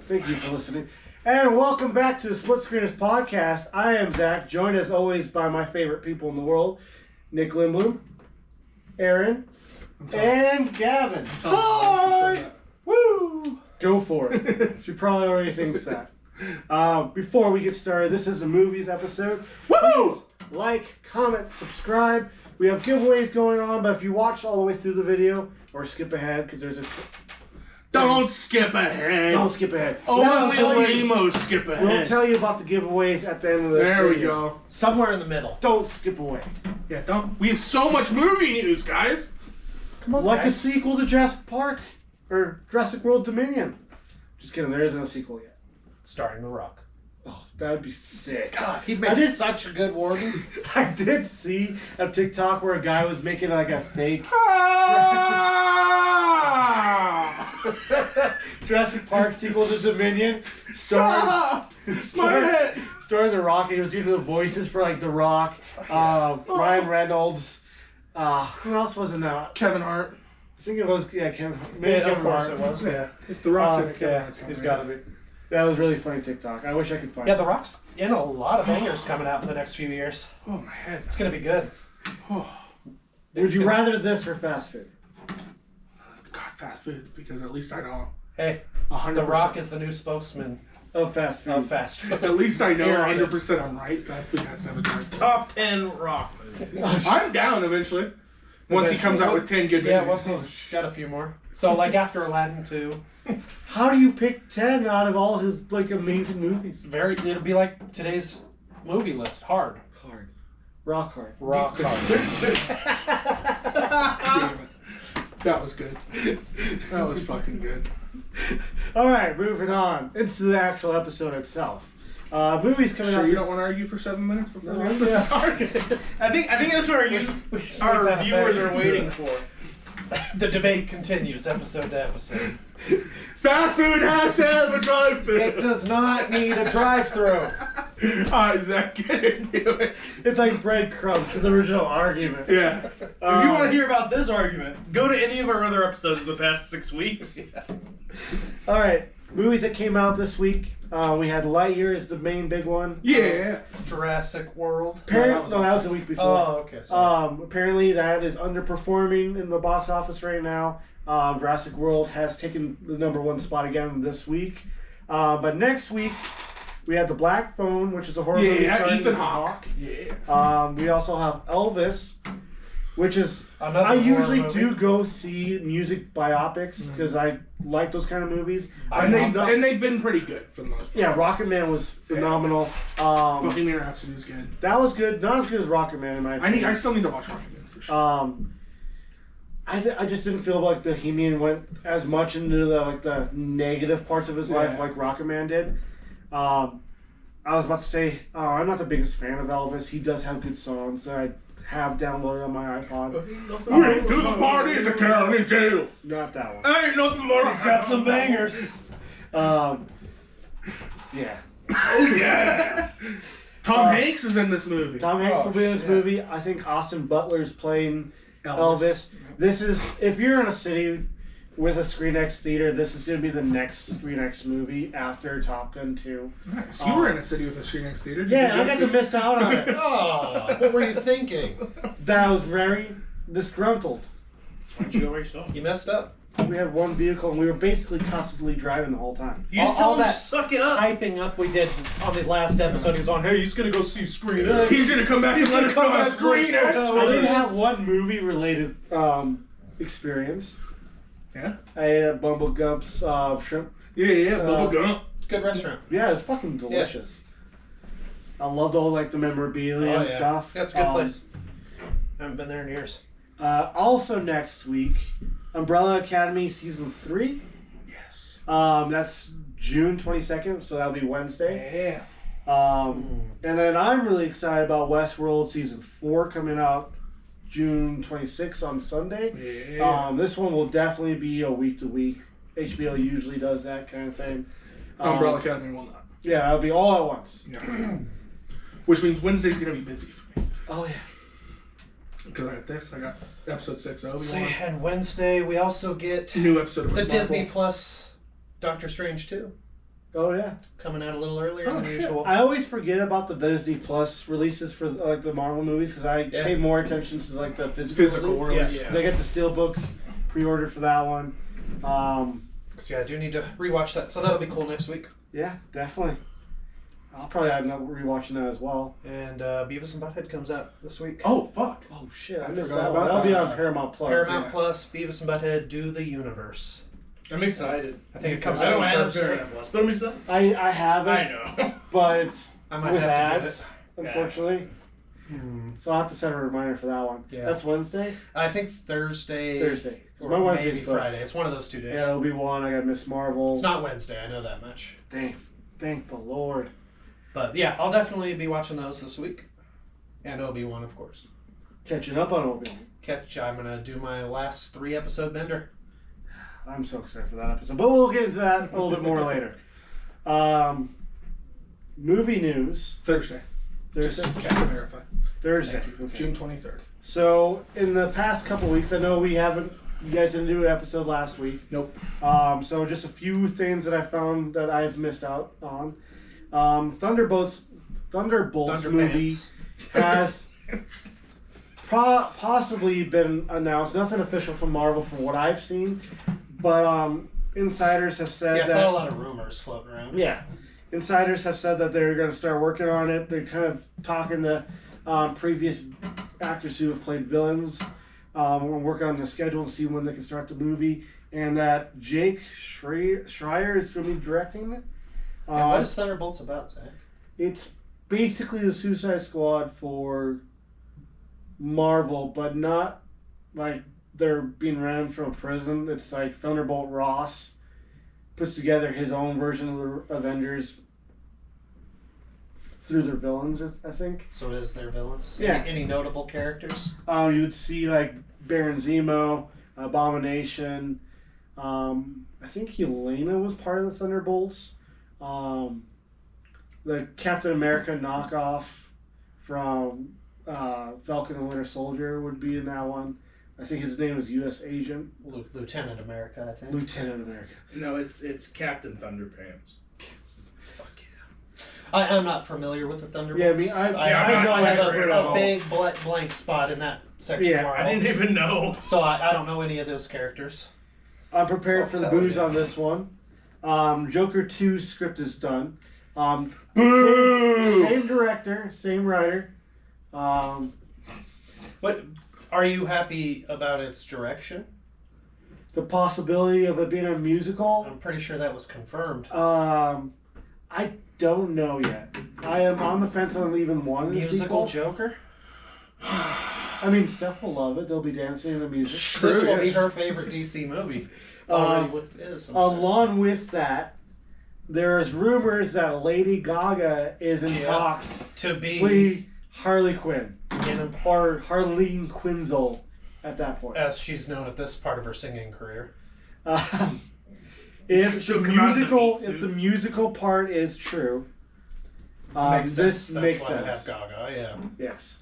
Thank you for listening. And welcome back to the Split Screeners Podcast. I am Zach, joined as always by my favorite people in the world, Nick Lindblom, Aaron, and Gavin. Hi! Woo! Go for it. She probably already thinks that. Before we get started, this is a movies episode. Woo! Please like, comment, subscribe. We have giveaways going on, but if you watch all the way through the video, or skip ahead, because there's a... Don't skip ahead. Don't skip ahead. Only lamos skip ahead. We'll tell you about the giveaways at the end of this There we video. go. Somewhere in the middle. Don't skip away. Yeah, don't. We have so much movie news, guys. Come on, Like the guys. sequel to Jurassic Park, or Jurassic World Dominion. Just kidding, there isn't a sequel yet. Starring The Rock. Oh, that would be sick. God, he I makes did- such a good warden. I did see a TikTok where a guy was making like a fake Jurassic Park sequel to Dominion. Stop! My head! Starring The Rock, and he was doing the voices for like The Rock, Ryan Reynolds. Who else was in that? Kevin Hart. I think it was Kevin. Yeah, Kevin of course Hart. it was. Yeah. If The Rock's in it, Kevin yeah, Hart's in He's it. got to be. That was really funny TikTok. I wish I could find Yeah, it. The Rock's in a lot of bangers coming out in the next few years. Oh, my head. It's going to be good. Oh, Would you rather this or fast food? God, fast food, because at least I know Hey, 100%. The Rock is the new spokesman Of fast food. of fast food. At least I know Here, 100% I'm right. Fast food has to have a drive. Top 10 Rock movies. I'm down eventually. Once he comes out with 10 good Yeah, movies. once he's got a few more. So, like after Aladdin 2, How do you pick 10 out of all his like amazing movies? it'll be like today's movie list. Hard. Hard. Rock hard. Rock hard. Damn it. That was good. That was fucking good. Alright, moving on into the actual episode itself. Movies coming out Sure, you this... don't want to argue for 7 minutes before No, we answer? yeah. Sorry. I think that's what our that viewers effect. are waiting for. The debate continues episode to episode. Fast food has to have a drive-thru. It does not need a drive-through. Isaac, get into it. It's like breadcrumbs to the original argument. Yeah. If you want to hear about this argument, go to any of our other episodes of the past 6 weeks. Alright, movies that came out this week. We had Lightyear as the main big one. Yeah. Jurassic World. That was the week before. Oh, okay. Sorry. Apparently that is underperforming in the box office right now. Jurassic World has taken the #1 spot again this week. But next week, we have The Black Phone, which is a horror movie Yeah, starring Ethan Hawke. Yeah. We also have Elvis, which is... Another I horror usually movie. do go see music biopics because I like those kind of movies. And they've been pretty good for the most part. Yeah, Rocket Man was phenomenal. Bohemian Rhapsody was good. That was good. Not as good as Rocket Man in my opinion. I still need to watch Rocket Man for sure. I just didn't feel like Bohemian went as much into the negative parts of his life like Rocket Man did. I was about to say, I'm not the biggest fan of Elvis. He does have good songs that I have downloaded on my iPod. Went to the party at the county jail. Not that one. Ain't nothing more. He's got some bangers. Yeah. Oh, yeah. Tom Hanks is in this movie. Tom Hanks will be in this shit. movie. I think Austin Butler's playing Elvis. This is, if you're in a city with a ScreenX theater, this is going to be the next ScreenX movie after Top Gun 2. Nice. You were in a city with a ScreenX theater. Did Yeah, you I got to miss out on it. Oh, what were you thinking? That I was very disgruntled. Why don't you go by yourself? You messed up. We had one vehicle and we were basically constantly driving the whole time. You just All tell him to that suck it up. Hyping up we did on the last episode. He was on, hey, he's going to go see Screen X. He's gonna come back and let us know how ScreenX I did was. have one movie related experience. Yeah. I ate Bumble Gump's shrimp. Yeah. Bubble gum. Good restaurant. Yeah, it's fucking delicious. I loved all like the memorabilia and stuff. Yeah, it's a good place. I haven't been there in years. Also next week, Umbrella Academy Season 3. Yes. That's June 22nd, so that'll be Wednesday. Yeah. And then I'm really excited about Westworld Season 4 coming out June 26th on Sunday. Yeah. This one will definitely be a week-to-week. HBO usually does that kind of thing. Umbrella Academy will not. Yeah, it'll be all at once. Yeah. Which means Wednesday's gonna be busy for me. Oh, yeah. Because I got this. I got episode 6 of See, Obi-Wan. and Wednesday we also get New episode of the Miss Marvel. Disney Plus Doctor Strange 2. Oh yeah. coming out a little earlier Oh, than shit. usual. I always forget about the Disney Plus releases for like the Marvel movies because I Yeah. pay more attention to like the physical release. Yeah. 'Cause I get the Steelbook pre-ordered for that one. So yeah, I do need to rewatch that. So that'll be cool next week. Yeah, definitely. I'll probably end up rewatching that as well. And Beavis and Butthead comes out this week. Oh, fuck. Oh shit, I I missed forgot that one. about That'll be that. on Paramount Plus. Paramount yeah. Plus, Beavis and Butthead do the universe. I'm excited. I think it comes I out don't on have Thursday. Paramount Plus, but I'm excited. I have it, I know. but I might with have to get ads, it. unfortunately. So I'll have to set a reminder for that one. Yeah. That's Wednesday? I think Thursday. Thursday. Or My Wednesday's maybe booked. Friday. It's one of those 2 days. Yeah, Obi-Wan, I got Miss Marvel. It's not Wednesday, I know that much. Thank the Lord. But yeah, I'll definitely be watching those this week. And Obi-Wan, of course. Catching up on Obi-Wan. I'm going to do my last 3 episode bender. I'm so excited for that episode. But we'll get into that a little bit more later. Movie news. Thursday. Thursday? Just to verify. Thursday. Thank Okay. June 23rd. So, in the past couple weeks, I know you guys didn't do an episode last week. Nope. So just a few things that I found that I've missed out on. Thunderbolts movie Thunderpants. has possibly been announced. Nothing official from Marvel from what I've seen, but insiders have said Yeah, I that. saw a lot of rumors floating around. Yeah, insiders have said that they're going to start working on it. They're kind of talking to previous actors who have played villains. And working on the schedule to see when they can start the movie, and that Jake Schreier is going to be directing it. And what is Thunderbolts about, Zach? It's basically the Suicide Squad for Marvel, but not like they're being ran from a prison. It's like Thunderbolt Ross puts together his own version of the Avengers through their villains, I think. So it is their villains? Yeah. Any notable characters? You would see like Baron Zemo, Abomination. I think Yelena was part of the Thunderbolts. The Captain America knockoff from Falcon and Winter Soldier would be in that one. I think his name was U.S. Agent. Lieutenant America, I think. Lieutenant America. No, it's Captain Thunderpants. I'm not familiar with the Thunderbolts. Yeah, I mean, I I'm know not I familiar at a all. big blank spot in that section Yeah, of Marvel. I didn't even know. So I don't know any of those characters. I'm prepared for the hell booze yeah. on this one. Joker 2 script is done. Boo! Same director, same writer. But are you happy about its direction? The possibility of it being a musical. I'm pretty sure that was confirmed. I don't know yet. I am on the fence on even one Musical sequel. Joker? I mean, Steph will love it. They'll be dancing in the music. True, This will be yes. her favorite DC movie. Already what it is. Along with that, there's rumors that Lady Gaga is in Yeah. talks to to be play Harley Quinn in, or Harleen Quinzel at that point. as she's known at this part of her singing career. If She'll the come out in a musical, meat suit. if the musical part is true, Makes sense. this That's makes why sense. I have Gaga, yeah. Yes.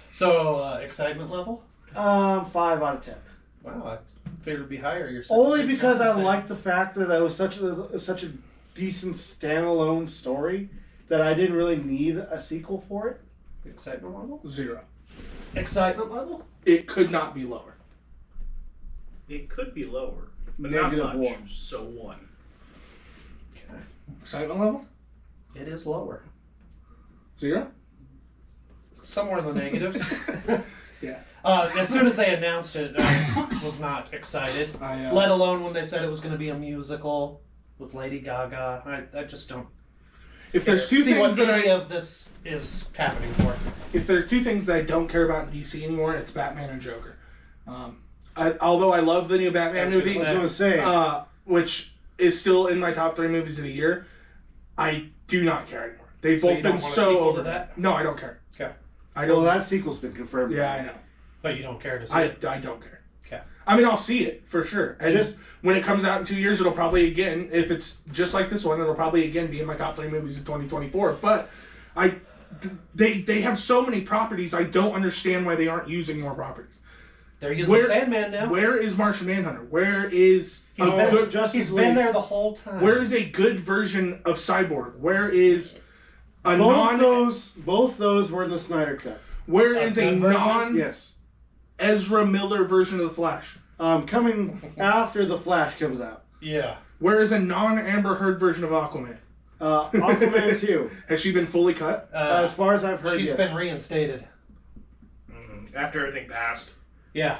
So, excitement level? 5 out of 10. Wow, I figured it'd be higher. You're such a Only big because I Joker fan. like the fact that that was such a decent standalone story that I didn't really need a sequel for it. Excitement level? 0. Excitement level? It could not be lower. It could be lower, but Negative not much. 1. So 1. Okay. Excitement level? It is lower. 0? Somewhere in the negatives. Yeah. As soon as they announced it, I was not excited. Let alone when they said it was going to be a musical with Lady Gaga. I just don't If there's two see what things that any I of this is happening for. if there are two things that I don't care about in DC anymore, it's Batman and Joker. Although I love the new Batman I was gonna movie, I was going to say, which is still in my top 3 movies of the year, I do not care anymore. They've So both you don't been want a so sequel to over that? No, I don't care. Okay. I well, don't. that sequel's been confirmed. Yeah, I know. But you don't care to see I it. don't care. Okay. I mean, I'll see it for sure. And just when it comes out in 2 years, it'll probably again, if it's just like this one, it'll probably again be in my top 3 movies of 2024. But they have so many properties. I don't understand why they aren't using more properties. They're using Sandman now. Where is Martian Manhunter? Where is He's Justice been League. there the whole time. Where is a good version of Cyborg? Where is a Both those were in the Snyder Cut. Where is a Yes. Ezra Miller version of the Flash? Coming after the Flash comes out. Yeah. Where is a non-Amber Heard version of Aquaman? Aquaman 2. Has she been fully cut? As far as I've heard, she's yes. been reinstated. After everything passed. Yeah.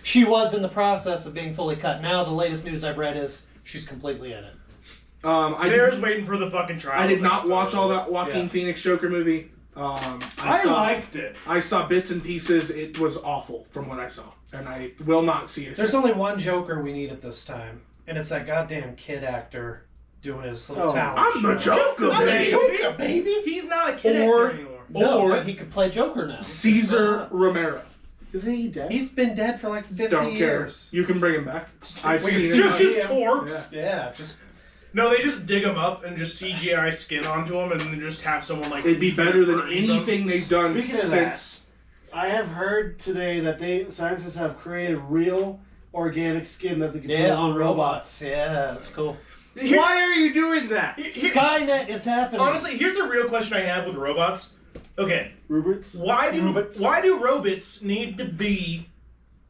She was in the process of being fully cut. Now the latest news I've read is she's completely in it. They're just waiting for the fucking trial. I did not watch all that Joaquin Phoenix Joker movie. I liked it. I saw bits and pieces. It was awful from what I saw, and I will not see it. There's only one Joker we need at this time, and it's that goddamn kid actor doing his little talent. I'm the Joker, I'm the baby. Joker, baby. He's not a kid actor anymore. No, but he could play Joker now. Caesar Romero. Isn't he dead? He's been dead for like 50 Don't care. years. You can bring him back. I've seen It's it. just his corpse. Yeah, just No, they just dig him up and just CGI skin onto him and then just have someone like. It'd be better than freeze him. anything they've done Speaking of since. I have heard today that scientists have created real organic skin that they can put on robots. Yeah, that's cool. Why are you doing that? Skynet is happening. Honestly, here's the real question I have with robots. Okay, Robots? why do robots need to be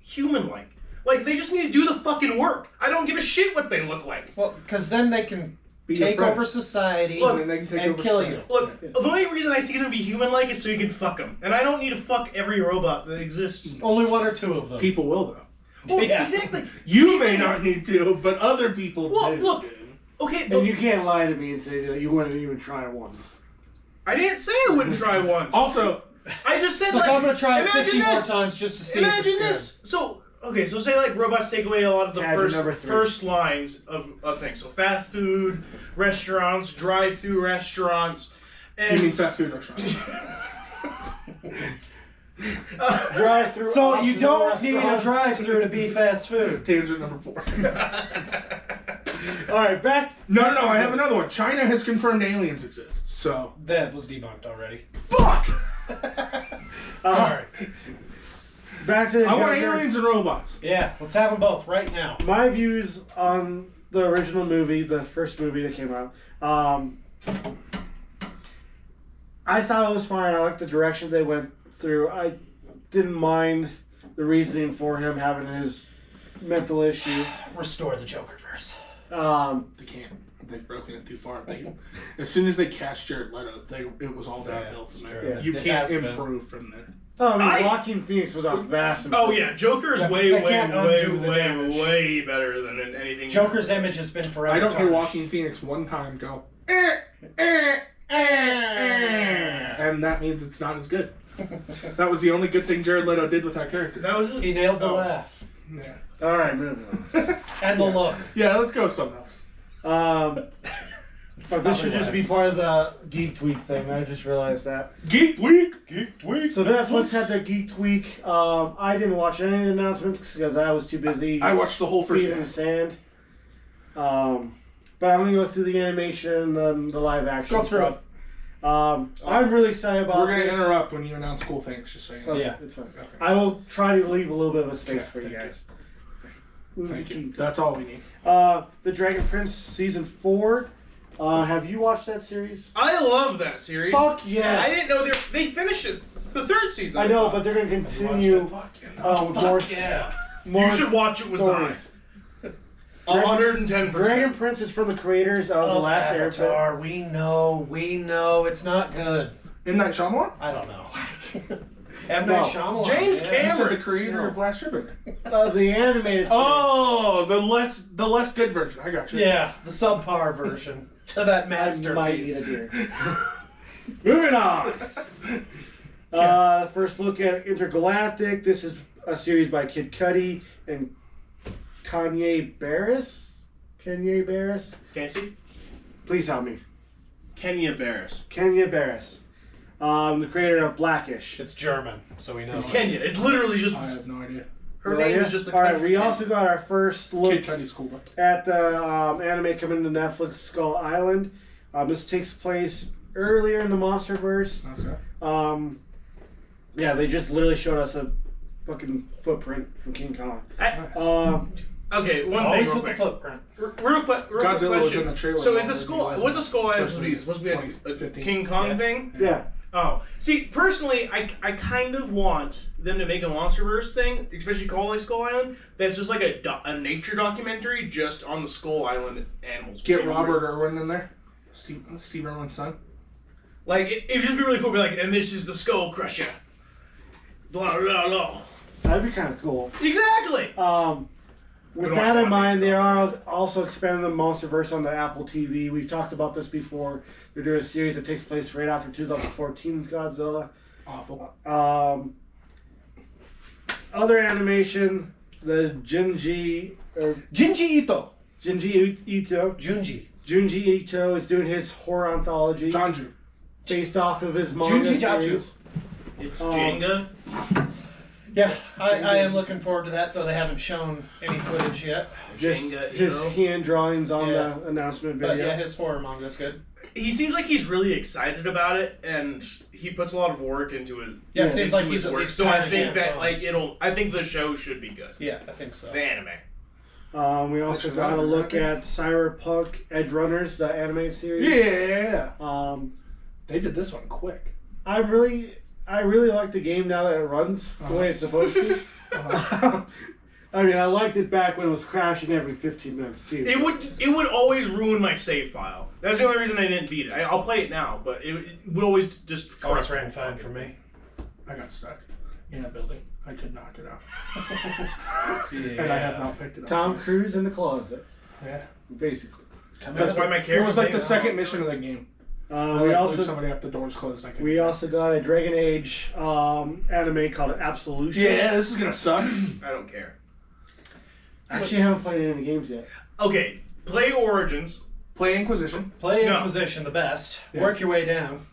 human-like? Like, they just need to do the fucking work. I don't give a shit what they look like. Well, because then they can Be your take friend. over society Look, and they can take and over kill society. you. Look, the only reason I see them be human-like is so you can fuck them. And I don't need to fuck every robot that exists. Only one or two of them. People will, though. Well, Yeah. exactly. You may not need to, but other people Well, do. look. Okay, but And you can't lie to me and say that you wouldn't even try it once. I didn't say I wouldn't try once. Also, I just said, So like, I'm gonna try it imagine 50 more this. times just to see if Imagine it's this. So, okay, so say like robots take away a lot of the Tangent number 3. first lines of things. So fast food, restaurants, drive-through restaurants, you and mean fast food restaurants. Drive through. good. So you don't need a drive-through to be fast food. Tangent number 4. All right, back. No, I have another one. China has confirmed aliens exist, so. That was debunked already. Fuck! Sorry. Back to the I want Joker. aliens and robots. Yeah, let's have them both right now. My views on the original movie, the first movie that came out. I thought it was fine. I liked the direction they went through. I didn't mind the reasoning for him having his mental issue. Restore the Jokerverse. They can't. They've broken it too far. As soon as they cast Jared Leto, it was all downhill from there. true. You It can't has been. improve from there. Oh, I mean, Joaquin Phoenix was a vast oh improvement. yeah, Joker is Yeah, way, they way, can't way, undo the way, damage. way better than anything. Joker's image has been forever I don't hear tarnished. Joaquin Phoenix one time go, and that means it's not as good. That was the only good thing Jared Leto did with that character. That was He nailed the Oh. laugh. Yeah. All right, moving on. And the look. Yeah, let's go with something else. This should just be part of the Geek Tweak thing. I just realized that. Geek Week! So Netflix had their Geek Tweak. I didn't watch any of the announcements because I was too busy I watched the whole first feet in the half. sand. But I'm going to go through the animation and the live action Go through stuff. I'm really excited about We're going to this. interrupt when you announce cool things, just so you know. Okay, Yeah. it's fine. Okay. I will try to leave a little bit of a space Okay, for you thank guys. Thank you. That's all we need. The Dragon Prince Season 4. Have you watched that series? I love that series. Fuck yes. I didn't know they finished it the third season. I know, but they're going to continue with more, Yeah. more you should watch it with stories. 110%. Dragon Prince is from the creators of The Last Airbender. Avatar. We know. It's not good. M. Night Shyamalan? I don't know. M. No. Night Shyamalan. James yeah. You said Cameron. the creator of Last Airbender. The animated series. Oh, the less good version. I got you. Yeah, the subpar version to that I might eat a masterpiece. deer. Moving on. First look at Intergalactic. This is a series by Kid Cudi and Kanye Barris. Kanye Barris. Casey? Please help me. Kenya Barris. Kanye Barris. The creator of Blackish. It's German, so we know. It's Kenya. It's literally just I have no idea. her name is just the All right, country we name. also got our first look Kid Cudi's cool, but at the anime coming to Netflix, Skull Island. This takes place earlier in the MonsterVerse. okay. Yeah, they just literally showed us a fucking footprint from King Kong. Okay, one Always thing. with the footprint. Real quick Godzilla was question. in the trailer. So is the skull? What's a skull item supposed to be? Is it supposed to be a 2015. King Kong thing? Yeah. Oh, see, personally, I kind of want them to make a MonsterVerse thing, especially called like Skull Island. That's just like a nature documentary just on the Skull Island animals. Get Robert Irwin in there. Steve Irwin's son. Like it'd just be really cool. Be like, and this is the Skull Crusher. Blah blah blah. That'd be kind of cool. Exactly. With that in mind, they are also expanding the MonsterVerse on the Apple TV. We've talked about this before. They're doing a series that takes place right after 2014's Godzilla. Awful. Other animation, the Junji Ito. Junji Ito is doing his horror anthology Janju. based off of his manga series. It's Jenga. Yeah, I am looking forward to that, though they haven't shown any footage yet. Just Jenga his Ito. hand drawings on Yeah. the announcement But video. yeah, his horror manga's good. He seems like he's really excited about it, and he puts a lot of work into it. Yeah, it seems into like his he's at work. least So I trying think to that hands-on. I think the show should be good. Yeah, I think so. The anime. We also Should got I to do look that? at Cyberpunk Edge Runners, the anime series. Yeah. Um, They did this one quick. I really like the game now that it runs the way it's supposed to. I mean, I liked it back when it was crashing every 15 minutes too. It would always ruin my save file. That's the only reason I didn't beat it. I'll play it now, but it would always just. Always ran fine for me. I got stuck in a building. I could knock it out. Yeah. And I have not picked it up. Tom since. Cruise in the closet, Yeah. basically. That's why my It character was like the second mission of the game. We Leave also somebody up, the doors closed. I could. we also got a Dragon Age anime called Absolution. Yeah, this is gonna suck. I don't care. Actually, I haven't played any of the games yet. Okay, play Origins. Play Inquisition. Play No. Inquisition the best. Yeah. Work your way down.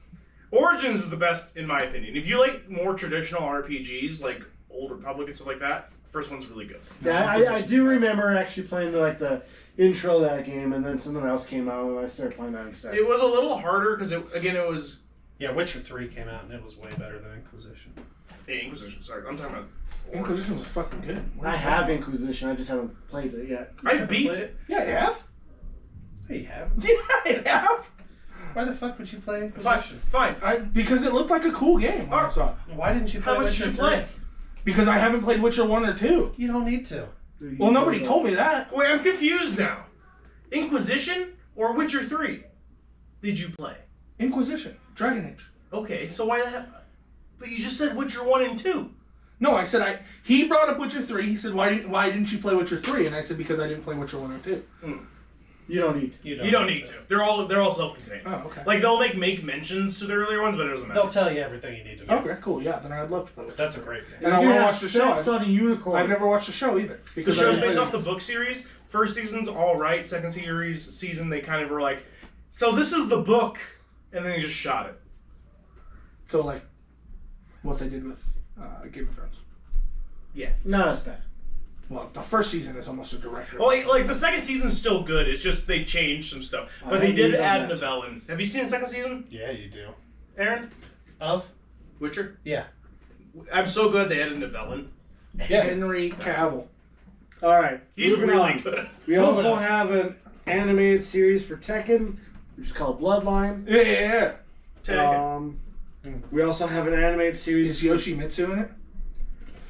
Origins is the best in my opinion. If you like more traditional RPGs like Old Republic and stuff like that, the first one's really good. Yeah, I do remember actually playing the intro of that game, and then something else came out, and I started playing that instead. It was a little harder because it was Yeah, Witcher 3 came out and it was way better than Inquisition. Inquisition. Sorry, I'm talking about Inquisition was fucking good. I have Inquisition, I just haven't played it yet. I beat played it. Yeah, you have. Hey, you have. Yeah, I have. Why the fuck would you play Fine, Inquisition? fine. Because it looked like a cool game when I saw it. Why didn't you play How much Witcher did you 3? play? Because I haven't played Witcher 1 or 2. You don't need to. Well, nobody told me that. Wait, I'm confused now. Inquisition or Witcher 3? Did you play? Inquisition. Dragon Age. Okay, so why the hell? But you just said Witcher 1 and 2. No, I said he brought up Witcher 3. He said, why didn't you play Witcher 3? And I said, because I didn't play Witcher 1 or 2. You don't need to. You don't need to. They're all self-contained. Oh, okay. Like they'll make mentions to the earlier ones, but it doesn't matter. They'll tell you everything you need to know. Okay, cool. Yeah, then I'd love to play Because Witcher. that's a great game. And I You want to have watch the show. sex on a unicorn. I've never watched the show either. The Because I show's didn't based play off the book series. First season's all right. Second season, they kind of were like, so this is the book, and then they just shot it. So, like, what they did with Game of Thrones. Yeah. Not as bad. Well, the first season is almost a direct. Well, like the second season's still good. It's just they changed some stuff, I but they have did news on add that. Novellin. Have you seen the second season, Yeah, you do. Aaron? Of? Witcher? Yeah. I'm so glad they added Novellin. Yeah. Henry Cavill. All right. He's moving really on. good. We also have an animated series for Tekken, which is called Bloodline. Yeah. Tekken. We also have an animated series. Is Yoshimitsu in it?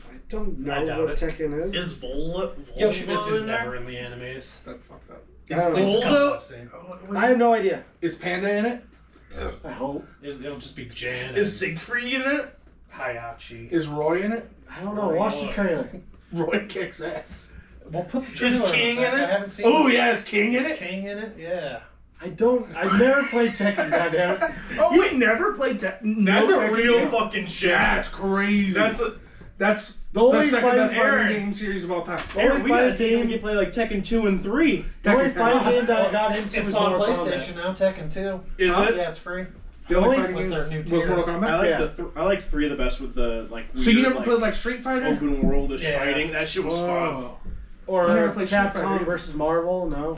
I don't know I doubt what it. Tekken is. Is Volvo Yoshimitsu's in never there? in the animes. That's fucked up. Is I don't know. At least a couple Voldo? I've seen. I have no idea. Is Panda in it? I hope. It'll just be Jan Is and Siegfried in it? Hayachi. Is Roy in it? I don't know. Watch the trailer. Roy kicks ass. We'll put the Is trailer King on a sec. in it? I haven't seen Oh, it. yeah, is King in Is it? King in it? Yeah. I've never played Tekken, goddammit. Oh, we never played that. That's a Tekken real game? fucking shit. That's crazy. That's That's The the only second best Aaron. fighting game series of all time. Only we got a fighting team. We game. can play like Tekken 2 and 3. The only Tekken fighting game that I Well, got into It's was on Mortal PlayStation Kombat. now, Tekken 2. Is Huh? it? Yeah, it's free. The only Really? fighting With game their new was tiers. Mortal Kombat. I like Yeah. I like 3 the best with the like. So you weird, never played like Street Fighter? open world-ish Yeah. fighting? That shit was fun. Whoa. Or I never played Street Capcom Fighter. versus Marvel. No.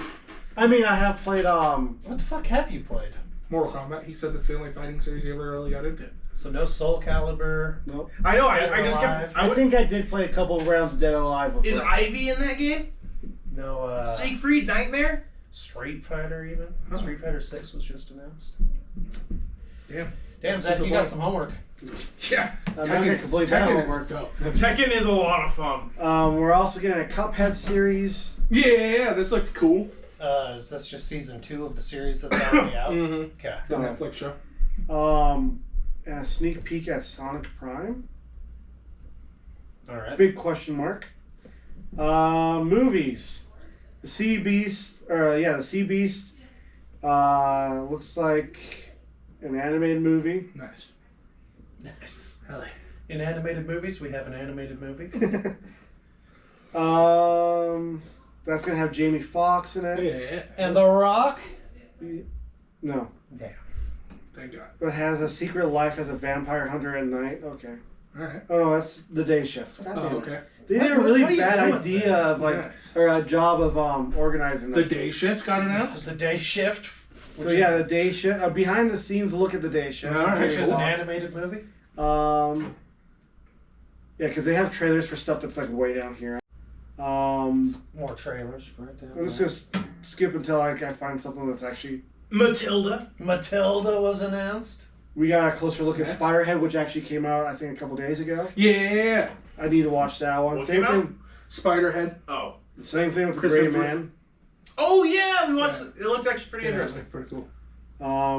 I mean, I have played What the fuck have you played? Mortal Kombat. He said that's the only fighting series he ever really got into. So no Soul Calibur. Nope. I know. Dead I just kept. Alive. I think I did play a couple of rounds of Dead or Alive before. Is Ivy in that game? No Siegfried Nightmare? Street Fighter even. Oh. Street Fighter 6 was just announced. Damn. Damn, Zach, you got some homework. Yeah. I'm not gonna complete that Tekken homework. is dope. Tekken is a lot of fun. We're also getting a Cuphead series. Yeah, this looked cool. Is this just season 2 of the series that's already out? Mm-hmm. Okay. The Netflix show. And a sneak peek at Sonic Prime. Alright. Big question mark. Movies. The Sea Beast. The Sea Beast. Looks like an animated movie. Nice. Nice. Hell yeah. In animated movies, we have an animated movie. That's gonna have Jamie Foxx in it. Yeah. And The Rock? No. Damn. Thank God. But has a secret life as a vampire hunter at night. Okay. Alright. Oh, that's the Day Shift. God damn Oh, it. okay. They did a What- really what are you bad doing, idea Zach? of Nice. or a job of organizing The this. Day Shift got announced? The Day Shift. So yeah, the Day Shift. Behind the scenes look at the Day Shift. All right. Which is an Fox. animated movie. Yeah, because they have trailers for stuff that's like way down here. More trailers right down I'm just there. gonna skip until I find something that's actually. Matilda. Matilda was announced. We got a closer look at Yes. Spiderhead, which actually came out I think a couple days ago. Yeah. I need to watch that one. What Same came out? thing. Spiderhead. Oh. Same thing with the Chris Gray Hemsworth. Man. Oh yeah, we watched it. It looked actually pretty interesting. Pretty cool.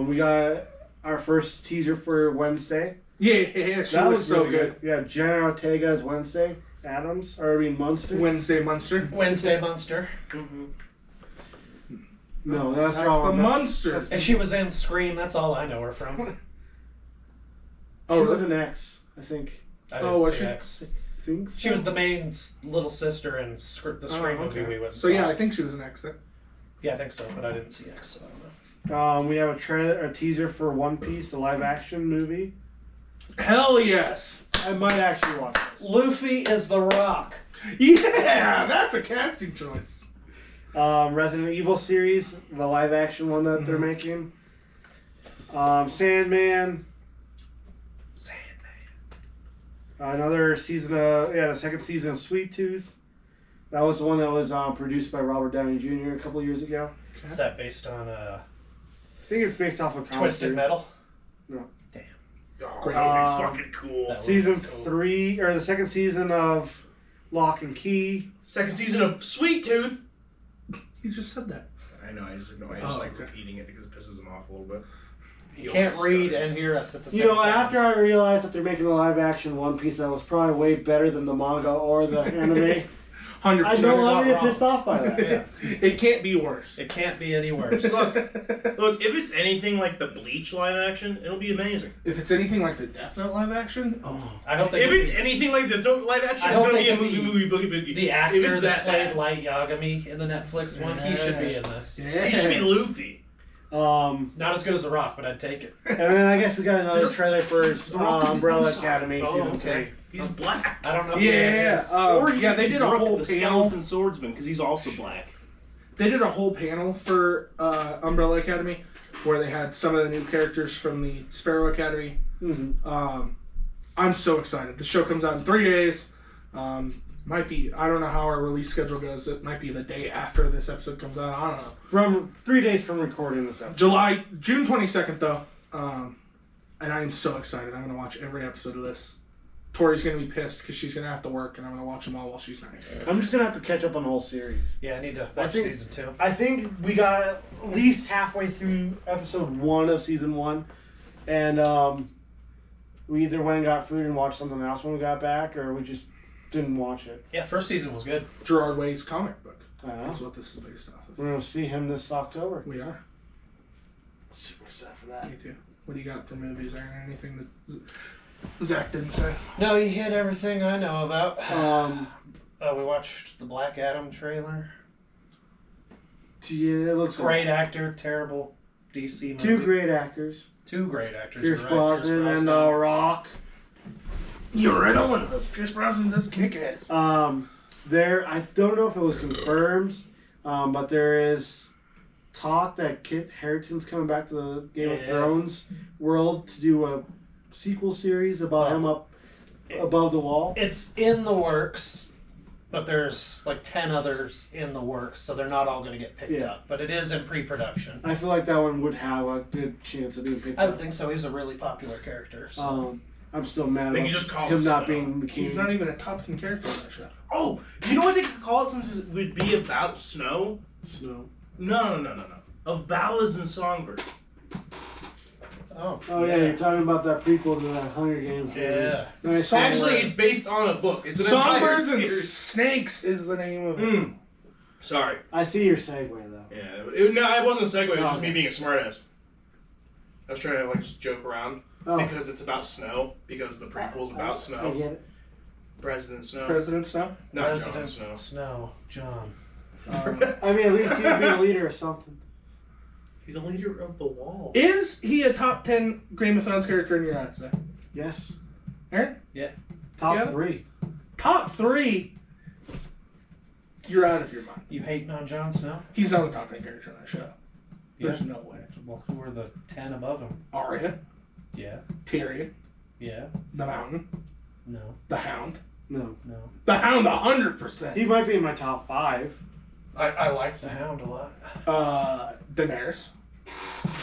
We got our first teaser for Wednesday. Yeah, she That looks was so really good. Yeah, Jenna Ortega is Wednesday. Adams, or I mean Munster. Wednesday Munster. Wednesday Monster. Mm-hmm. No, that's That's wrong. the Munster. And she was in Scream. That's all I know her from. Oh, it was an X, I think. I Oh, was see she? X. I think so. She was the main little sister in the Scream movie we went and So saw. yeah, I think she was an exit. Yeah, I think so, but I didn't see X, so I don't know. We have a teaser for One Piece, the live action movie. Hell yes. I might actually watch this. Luffy is the Rock. Yeah, that's a casting choice. Resident Evil series, the live action one that they're making. Sandman. Another season of the second season of Sweet Tooth. That was the one that was produced by Robert Downey Jr. a couple years ago. Is that based on I think it's based off of comic Twisted series. Metal? Oh, Great. that would be fucking cool. That- Season Cool. 3 or the second season of Lock and Key. Second season of Sweet Tooth. You just said that. I know. I just Oh, like okay. repeating it because it pisses him off a little bit. You can't read and hear us at the same You know, time. after I realized that they're making a live action One Piece that was probably way better than the manga or the anime, 100%. I no not longer get wrong. pissed off by that. Yeah. It can't be worse. It can't be any worse. Look, if it's anything like the Bleach live action, it'll be amazing. If it's anything like the Death Note live action, I hope they If give it's you anything like the live action, I it's hope gonna they be a give movie, you boogie, boogie. the If actor it's that played bad, Light Yagami in the Netflix one. He should be in this. yeah. he should be Luffy. Not as good as The Rock, but I'd take it. And then I guess we got another trailer for The Rock could be Umbrella inside. Academy Oh, season okay. 3. He's black. I don't know. who that Yeah, is. yeah, they did a Brooke, whole the panel. skeleton swordsman, because he's also black. They did a whole panel for Umbrella Academy where they had some of the new characters from the Sparrow Academy. Mm-hmm. I'm so excited. The show comes out in 3 days. Might be, I don't know how our release schedule goes. It might be the day after this episode comes out. I don't know. From 3 days from recording this episode. June 22nd though. And I am so excited. I'm going to watch every episode of this. Tori's going to be pissed because she's going to have to work and I'm going to watch them all while she's not here. I'm just going to have to catch up on the whole series. Yeah, I need to I watch think- season 2. I think we got at least halfway through episode 1 of season 1. And we either went and got food and watched something else when we got back, or we just didn't watch it. Yeah, first season was good. Gerard Way's comic book. I don't That's know. what this is based off of. We're going to see him this October. We are. Super excited for that. Me too. What do you got for movies? Aaron? Anything that Zach didn't say? No, you hit everything I know about. Um, We watched the Black Adam trailer. Yeah, it looks Great actor, terrible DC movie. Two great actors. Two great actors. Pierce you're right, Brosnan and Rock. You're right on one of those. Pierce Brosnan does kick ass. There, I don't know if it was confirmed, but there is talk that Kit Harington's coming back to the Game of Thrones world to do a sequel series about him up above the wall? It's in the works, but there's like 10 others in the works, so they're not all going to get picked up. But it is in pre-production. I feel like that one would have a good chance of being picked I up. would think so. He's a really popular character. So. I'm still mad They about can just call him it not Snow. being the king. He's not even a top 10 character on that show. Oh, do you know what they could call it since it would be about snow? Snow. No. Of ballads and songbirds. Oh yeah, you're talking about that prequel to that Hunger Games. Yeah. Actually, it's based on a book. It's an entire Songbirds and series. Snakes is the name of it. Sorry. I see your segue though. Yeah. It wasn't a segue. It was just me being a smartass. I was trying to like just joke around because it's about snow. Because the prequel's about I snow. get it. President Snow. President Snow? Not President Jon Snow. Snow. John. I mean, at least he'd be a leader or something. He's a leader of the wall. Is he a top 10 Game of Thrones character in your eyes, then? Yes. Aaron? Yeah. Top Yeah. 3. Top 3? You're out of your mind. You hating on Jon Snow? He's not a top 10 character in that show. There's Yeah. no way. Well, who are the 10 above him? Arya, Yeah. Tyrion, Yeah. the Mountain, No. the Hound. No. No. The Hound, 100%. He might be in my top 5. I like the Hound a lot. Daenerys.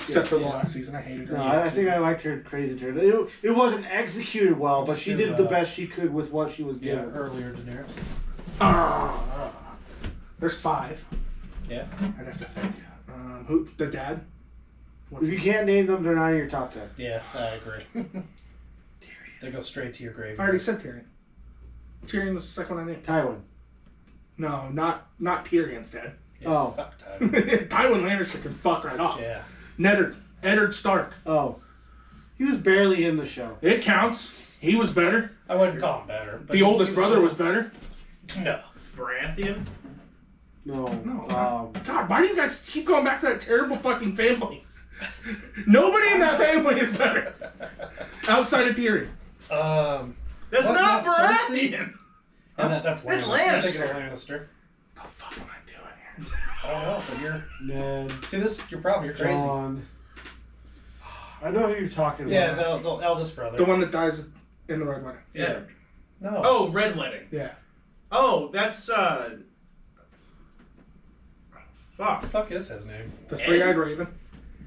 Except for the last season, I hated her. No, I think I liked her crazy turn. It wasn't executed well, but she did the best she could with what she was Yeah, given. earlier Daenerys. There's 5. Yeah. I'd have to think. Who? The dad? If you can't name them, they're not in your top 10. Yeah, I agree. They go straight to your grave. I already said Tyrion. Tyrion was the second one I named. Tywin. No, not Tyrion's dad. Yeah, Oh. fuck Tyler. Tywin Lannister can fuck right off. Yeah. Eddard Stark. Oh. He was barely in the show. It counts. He was better. I wouldn't call him better. But The oldest he brother cool. was better. No. Baratheon? No. No. God, why do you guys keep going back to that terrible fucking family? Nobody in that family is better. Outside of Tyrion. That's What, not not Cersei? Baratheon! And that's That's Lannister. I'm Lannister. thinking of Lannister. The fuck am I doing here? I don't know, but you're... Ned. See, this is your problem. You're crazy. John. I know who you're talking about. Yeah, the eldest brother. The one that dies in the Red Wedding. Yeah. No. Oh, Red Wedding. Yeah. Oh, that's, What fuck. the fuck is his name? The three-eyed raven.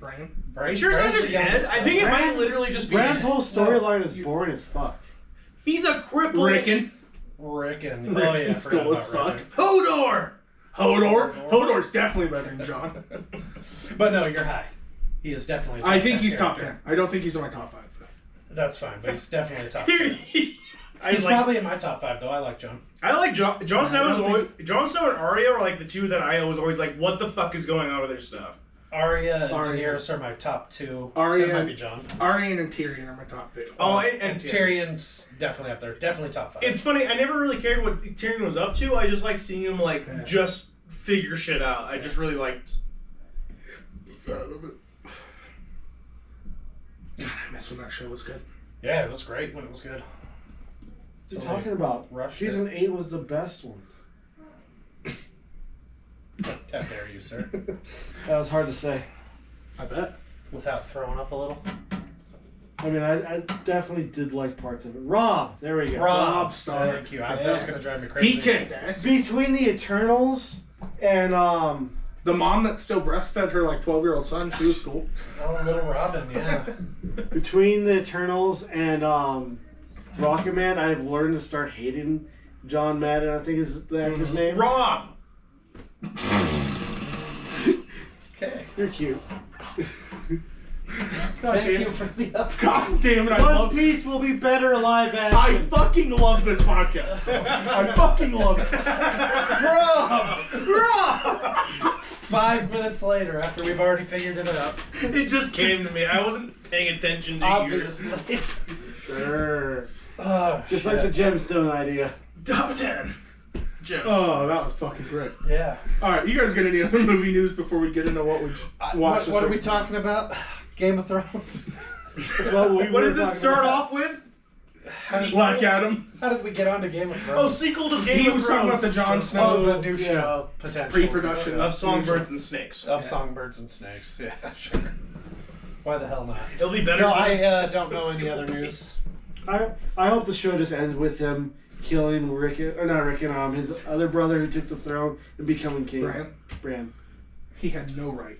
Bran. Are you sure it's not just Ed? I think it might literally just be Brand's Ed. whole storyline is boring as fuck. He's a cripple. Rickon. Rickon. Oh, yeah. I Rickon's forgot cool as about fuck. Rickon. Hodor! Hodor's definitely better than John. But no, you're high. He is definitely a I think he's top character. 10. I don't think he's in my top 5. That's fine, but he's definitely a top 10. He's He's like, probably in my top 5, though. I like John. I like Jon Snow. I don't Jon Snow and Arya are like the two that I was always like, what the fuck is going on with their stuff? Arya and Arya. Daenerys are my top 2. Arya. That might be John. Arya and Tyrion are my top 2. Oh, And and Tyrion's definitely up there. Definitely top 5. it's funny. I never really cared what Tyrion was up to. I just like seeing him like just figure shit out. I just really liked. God, I miss when that show was good. Yeah, it was great when it was good. What are you talking about? Rushed Season 8 was the best one. How dare you, sir? That was hard to say. I bet. Without throwing up a little. I mean, I definitely did like parts of it. Rob, there we go. Rob Stark. Thank you. That was going to drive me crazy. He kicked ass. Between the Eternals and The mom that still breastfed her like 12-year-old son, she was cool. Oh, little Robin, yeah. between the Eternals and Rocket Man, I've learned to start hating John Madden. I think is the actor's name. Rob. Okay. You're cute. Thank you for the update. God damn it, I One love Piece will be better live I action. fucking love this podcast. I fucking love it. Rob! 5 minutes later, after we've already figured it out. It just came to me. I wasn't paying attention to Obviously. Sure. Oh, Just like the gemstone idea. your top 10. Gems. Oh, that was fucking great. Yeah. All right, you guys got any other movie news before we get into what we watched? What are we talking about? Game of Thrones? That's what we What were did this talking start about. off with? Black Adam. How did we get onto Game of Thrones? Oh, sequel to Game He of was Thrones. talking about the Jon Oh, Snow. the new show, potential. Pre-production. Of Songbirds and Snakes. Of Songbirds and Snakes. Yeah, sure. Why the hell not? It'll be better. No, than- I don't know any other news. I hope the show just ends with him killing Rickon, his other brother who took the throne and becoming king. Bran. He had no right.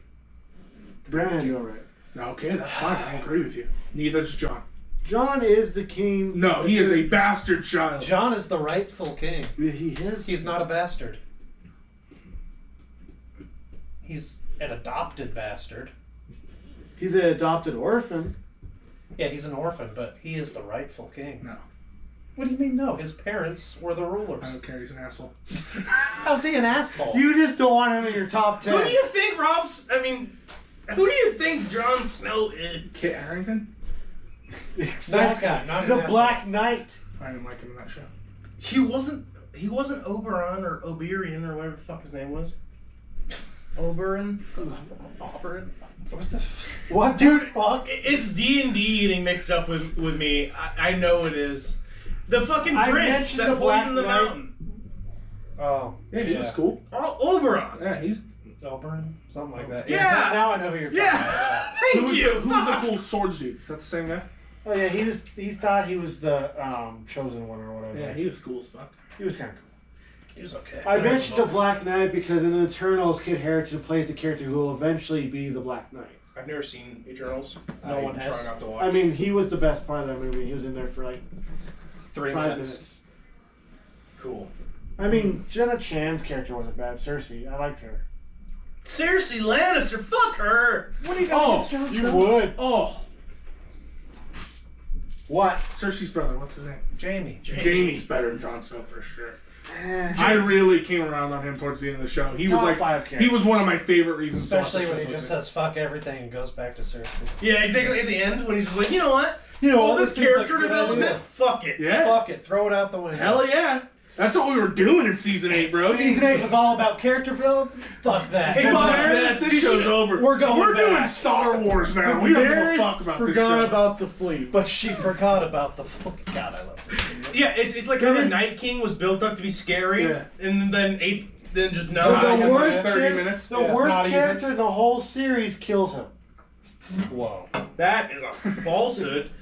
Bran had no right. Okay, that's fine. I agree with you. Neither does John. John is the king. No, he is a bastard child. John is the rightful king. He is. He's not a bastard. He's an adopted bastard. He's an adopted orphan. Yeah, he's an orphan, but he is the rightful king. No. What do you mean no? His parents were the I rulers. don't care. He's an asshole. How's he an asshole? You just don't want him in your top 10. Who do you think who do you think Jon Snow is? Kit Harington? Nice guy, not an The asshole. Black Knight. I didn't like him in that show. He wasn't Oberon or Oberyn or whatever the fuck his name was. Oberon? Auburn? What the What, dude? Fuck. It's D&D getting mixed up with me. I know it is. The fucking I prince mentioned that the Black poisoned the Knight. mountain. Oh. Yeah, he was cool. Oh, Oberon. Yeah, he's. Auburn? Something like that. Yeah. Now I know who you're talking about. Yeah. Thank Who's you. the Fuck. cool swords dude? Is that the same guy? Oh yeah, he thought he was the chosen one or whatever. Yeah, he was cool as fuck. He was kind of cool. He was okay. I mentioned the Black Knight because in the Eternals, Kit Harington plays the character who will eventually be the Black Knight. I've never seen Eternals. No one has. Try not to watch. I mean, he was the best part of that movie. He was in there for like 3 5 minutes. minutes. cool. I mean, Jenna Chan's character wasn't bad. Cersei, I liked her. Cersei Lannister, fuck her. What do you got against Jon Snow? would. Oh, What? Cersei's brother. What's his name? Jamie. Jamie's better than Jon Snow for sure. Eh, I really came around on him towards the end of the show. He was Top like, 5 he was one of my favorite reasons. to watch Especially the when show he just towards says fuck everything and goes back to Cersei. Yeah, exactly at the end when he's just like, you know what? You know, All this seems like character a good development, idea. fuck it. the end. Yeah. Fuck it, throw it out the window. Hell yeah. That's what we were doing in season 8, bro. Season 8 was all about character build. Fuck that. Hey, Fuck Daenerys, that. This show's over. We're going We're back. doing Star Wars now. We don't give a Daenerys fuck about this forgot show. about the fleet. But she forgot about the God, I love this. Yeah, it's like how the Night King was built up to be scary, Yeah. and then just The no. I give worst him 30 char- minutes. The Yeah, worst not even. character in the whole series kills him. Whoa. That is a falsehood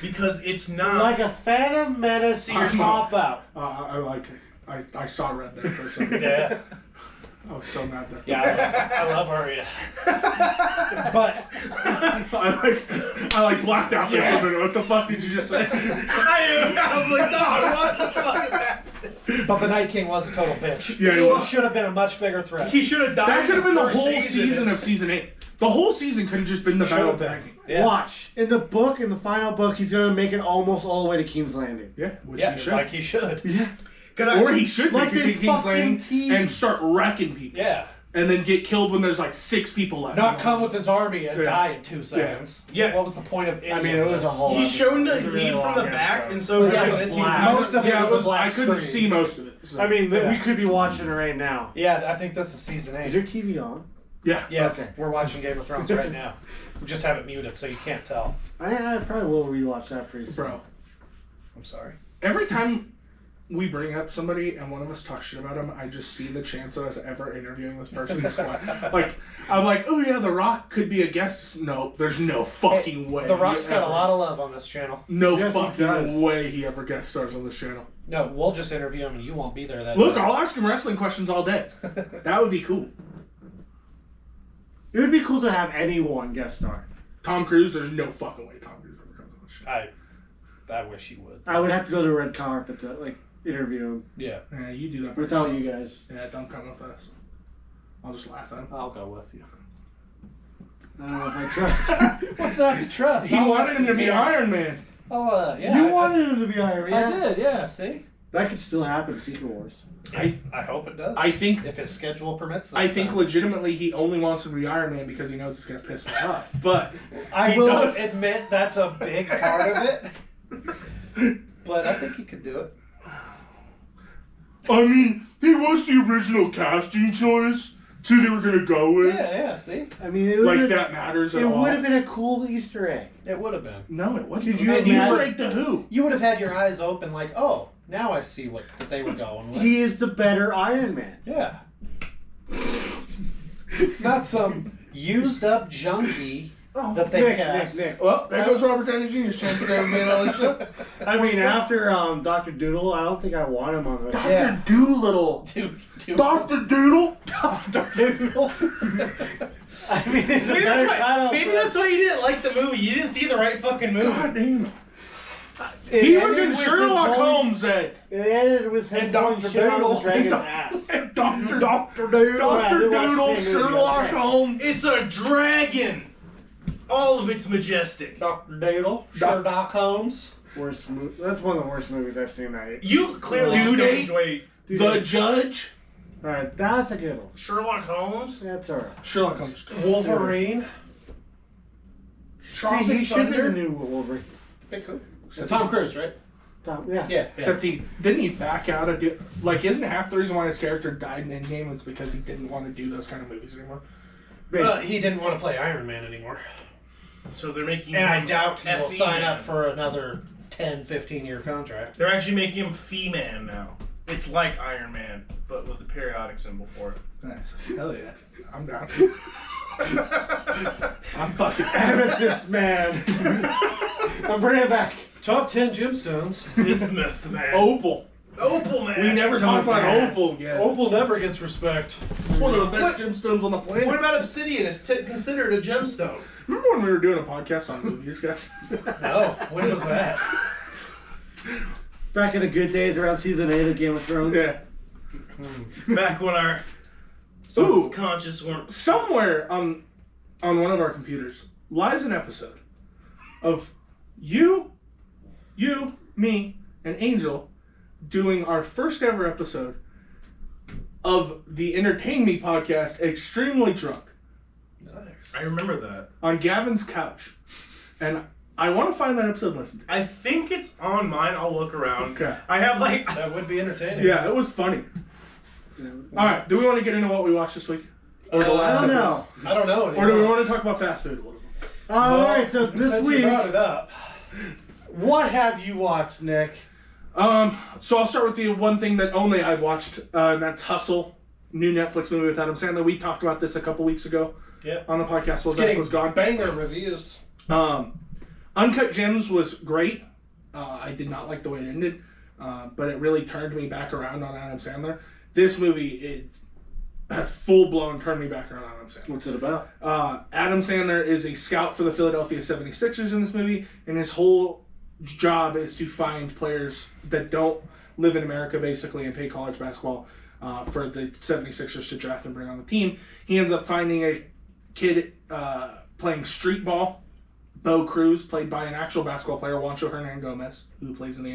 because it's not. Like a Phantom Menace I'm pop out. I like it. I saw red there for a second. Yeah. I was so mad there. Yeah, I love Arya. But I like blacked out there for a minute. What the fuck did you just say? I was like, dog, what the fuck is that? the Night King was a total bitch. Yeah, he was. Should have been a much bigger threat. He should have died. That could have been the first whole season of season 8. The whole season could have just been the Battle of the Night King. Yeah. Watch. In the book, in the final book, he's going to make it almost all the way to King's Landing. Yeah, which Yeah, he should. like he should. Yeah. Or he should Like make it they to King's fucking Landing teased. and start wrecking people. Yeah. And then get killed when there's like 6 people left. Not come with his army and Yeah. die in 2 seconds. Yeah. What was the point of any I mean, of it was this? a whole. He's shown to It was a really lead from long the back, episode. and so Yeah, during it was this, black. Most of it Yeah, was a black I couldn't screen. see most of it. So. I mean, Yeah. we could be watching it right now. Yeah, I think this is season 8. Is your TV on? yeah. Yeah, Okay. we're watching Game of Thrones right now. We just have it muted so you can't tell. I probably will rewatch that pretty soon. Bro, I'm sorry. every time we bring up somebody and one of us talks shit about them, I just see the chance of us ever interviewing this person. Just like, I'm like, oh yeah, The Rock could be a guest. No, there's no fucking way. The Rock's he got a ever- lot of love on this channel. No Yes, he fucking does. way he ever guest stars on this channel. No, we'll just interview him and you won't be there that Look, day. I'll ask him wrestling questions all day. That would be cool. It would be cool to have anyone guest star. Tom Cruise, there's no fucking way Tom Cruise ever comes on this show. I wish you would. I would have to go to red carpet to like interview him Yeah, Yeah, you do that by without yourself. you guys. Yeah, don't come with us. I'll just laugh at him. I'll go with you. I don't know if I trust. What's not to trust? He wanted him to be Iron Man. Oh, yeah. You wanted him to be Iron Man. I did, yeah, see? That could still happen in Secret Wars. I hope it does. I think If his schedule permits this I think time. legitimately he only wants to be Iron Man because he knows it's gonna piss me off. But I he will does. admit that's a big part of it. But I think he could do it. I mean, he was the original casting choice It's who they were gonna go with. Yeah, see? I mean, it Like would that matters at it all. would have been a cool Easter egg. It would have been. No, it wouldn't. Could you Easter imagine- egg to who? You would have had your eyes open like, oh, now I see what they were going with. He is the better Iron Man. Yeah. It's not some used up junkie that they cast. Nick. Well, there goes Robert Downey Jr.'s chance of ever being on the show. I mean, after Dr. Doodle, I don't think I want him on the show. Yeah. Dr. Doolittle. Dude. Dr. Doodle? Dr. Doodle. I mean, it's a Maybe better that's, title. why, maybe for- that's why you didn't like the movie. You didn't see the right fucking movie. God damn. It He was ended in with Sherlock him pulling- Holmes, Ed. It ended with him And pulling Dr. shit out of Doodle. the dragon's ass. Dr. Doodle. I Dr. did watch the Doodle, same movie, Sherlock okay. Holmes. It's a dragon. All of it's majestic. Dr. Doodle. Sherlock Holmes. Worst that's one of the worst movies I've seen that year. You clearly just Due don't date? enjoy The Judge. Alright, that's a good one. Sherlock Holmes. That's alright. Sherlock Holmes. Wolverine. See, he should be the new Wolverine. Tom Cruise, right? Yeah. Yeah. Except didn't he back out of isn't half the reason why his character died in Endgame was because he didn't want to do those kind of movies anymore? He didn't want to play Iron Man anymore. So they're making And I him doubt he will FE sign man. up for another 10, 15-year contract. They're actually making him Fee-Man now. It's like Iron Man, but with a periodic symbol for it. Nice. Hell yeah. I'm down. I'm fucking Amethyst Man. I'm bringing it back. Top 10 gemstones. Bismuth Man. Opal. Opal Man. We never talked about Dumbass. Opal yet. Opal never gets respect. It's one of the best gemstones on the planet. What about Obsidian? It's considered a gemstone. Remember when we were doing a podcast on movies, guys? No, when was that? Back in the good days around season 8 of Game of Thrones. Yeah. Back when our Ooh. subconscious weren't. Somewhere on one of our computers lies an episode of you, me, and Angel doing our first ever episode of the Entertain Me podcast, Extremely Drunk, Nice. I remember that. on Gavin's couch. And I want to find that episode and listen to it. I think it's on mine. I'll look around. Okay. I have like. That would be entertaining. Yeah, it was funny. Alright, do we want to get into what we watched this week? Or the I last don't episode? know. I don't know anymore. Or do we want to talk about fast food a little bit? Alright, so this Since you week, brought it up. what have you watched, Nick? So I'll start with the one thing that only I've watched, and that's Hustle, new Netflix movie with Adam Sandler. We talked about this a couple weeks ago Yeah. on the podcast while It's Zach getting was gone. banger reviews. Uncut Gems was great. I did not like the way it ended, but it really turned me back around on Adam Sandler. This movie has full-blown turned me back around on Adam Sandler. What's it about? Adam Sandler is a scout for the Philadelphia 76ers in this movie, and his whole job is to find players that don't live in America, basically, and play college basketball for the 76ers to draft and bring on the team. He ends up finding a kid playing street ball, Bo Cruz, played by an actual basketball player, Juancho Hernan-Gomez, who plays in the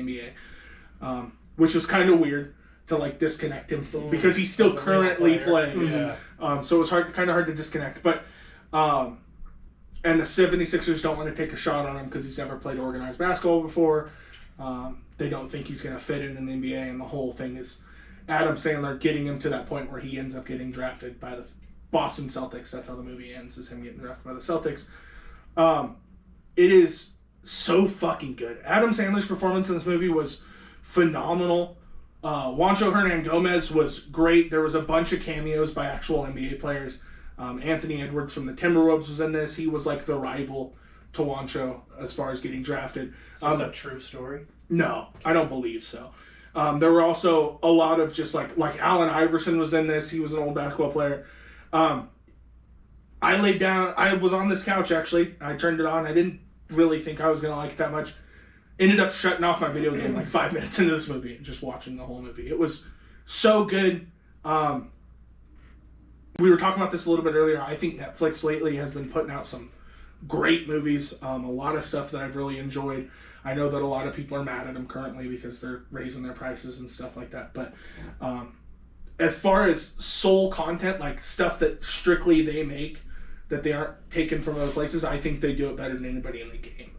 NBA, which was kind of weird to like disconnect him because he still currently plays. Yeah. So it was kind of hard to disconnect. But and the 76ers don't want to take a shot on him because he's never played organized basketball before. They don't think he's going to fit in the NBA, and the whole thing is Adam Sandler getting him to that point where he ends up getting drafted by the Boston Celtics. That's how the movie ends, is him getting drafted by the Celtics. It is so fucking good. Adam Sandler's performance in this movie was phenomenal. Juancho Hernan-Gomez was great. There was a bunch of cameos by actual NBA players. Anthony Edwards from the Timberwolves was in this. He was like the rival to Juancho as far as getting drafted. Is this a true story? No, I don't believe so. There were also a lot of just like Allen Iverson was in this. He was an old basketball player. I laid down. I was on this couch, actually. I turned it on. I didn't really think I was going to like it that much. Ended up shutting off my video game like 5 minutes into this movie and just watching the whole movie. It was so good. We were talking about this a little bit earlier. I think Netflix lately has been putting out some great movies. A lot of stuff that I've really enjoyed. I know that a lot of people are mad at them currently because they're raising their prices and stuff like that. But as far as sole content, like stuff that strictly they make, that they aren't taken from other places, I think they do it better than anybody in the game.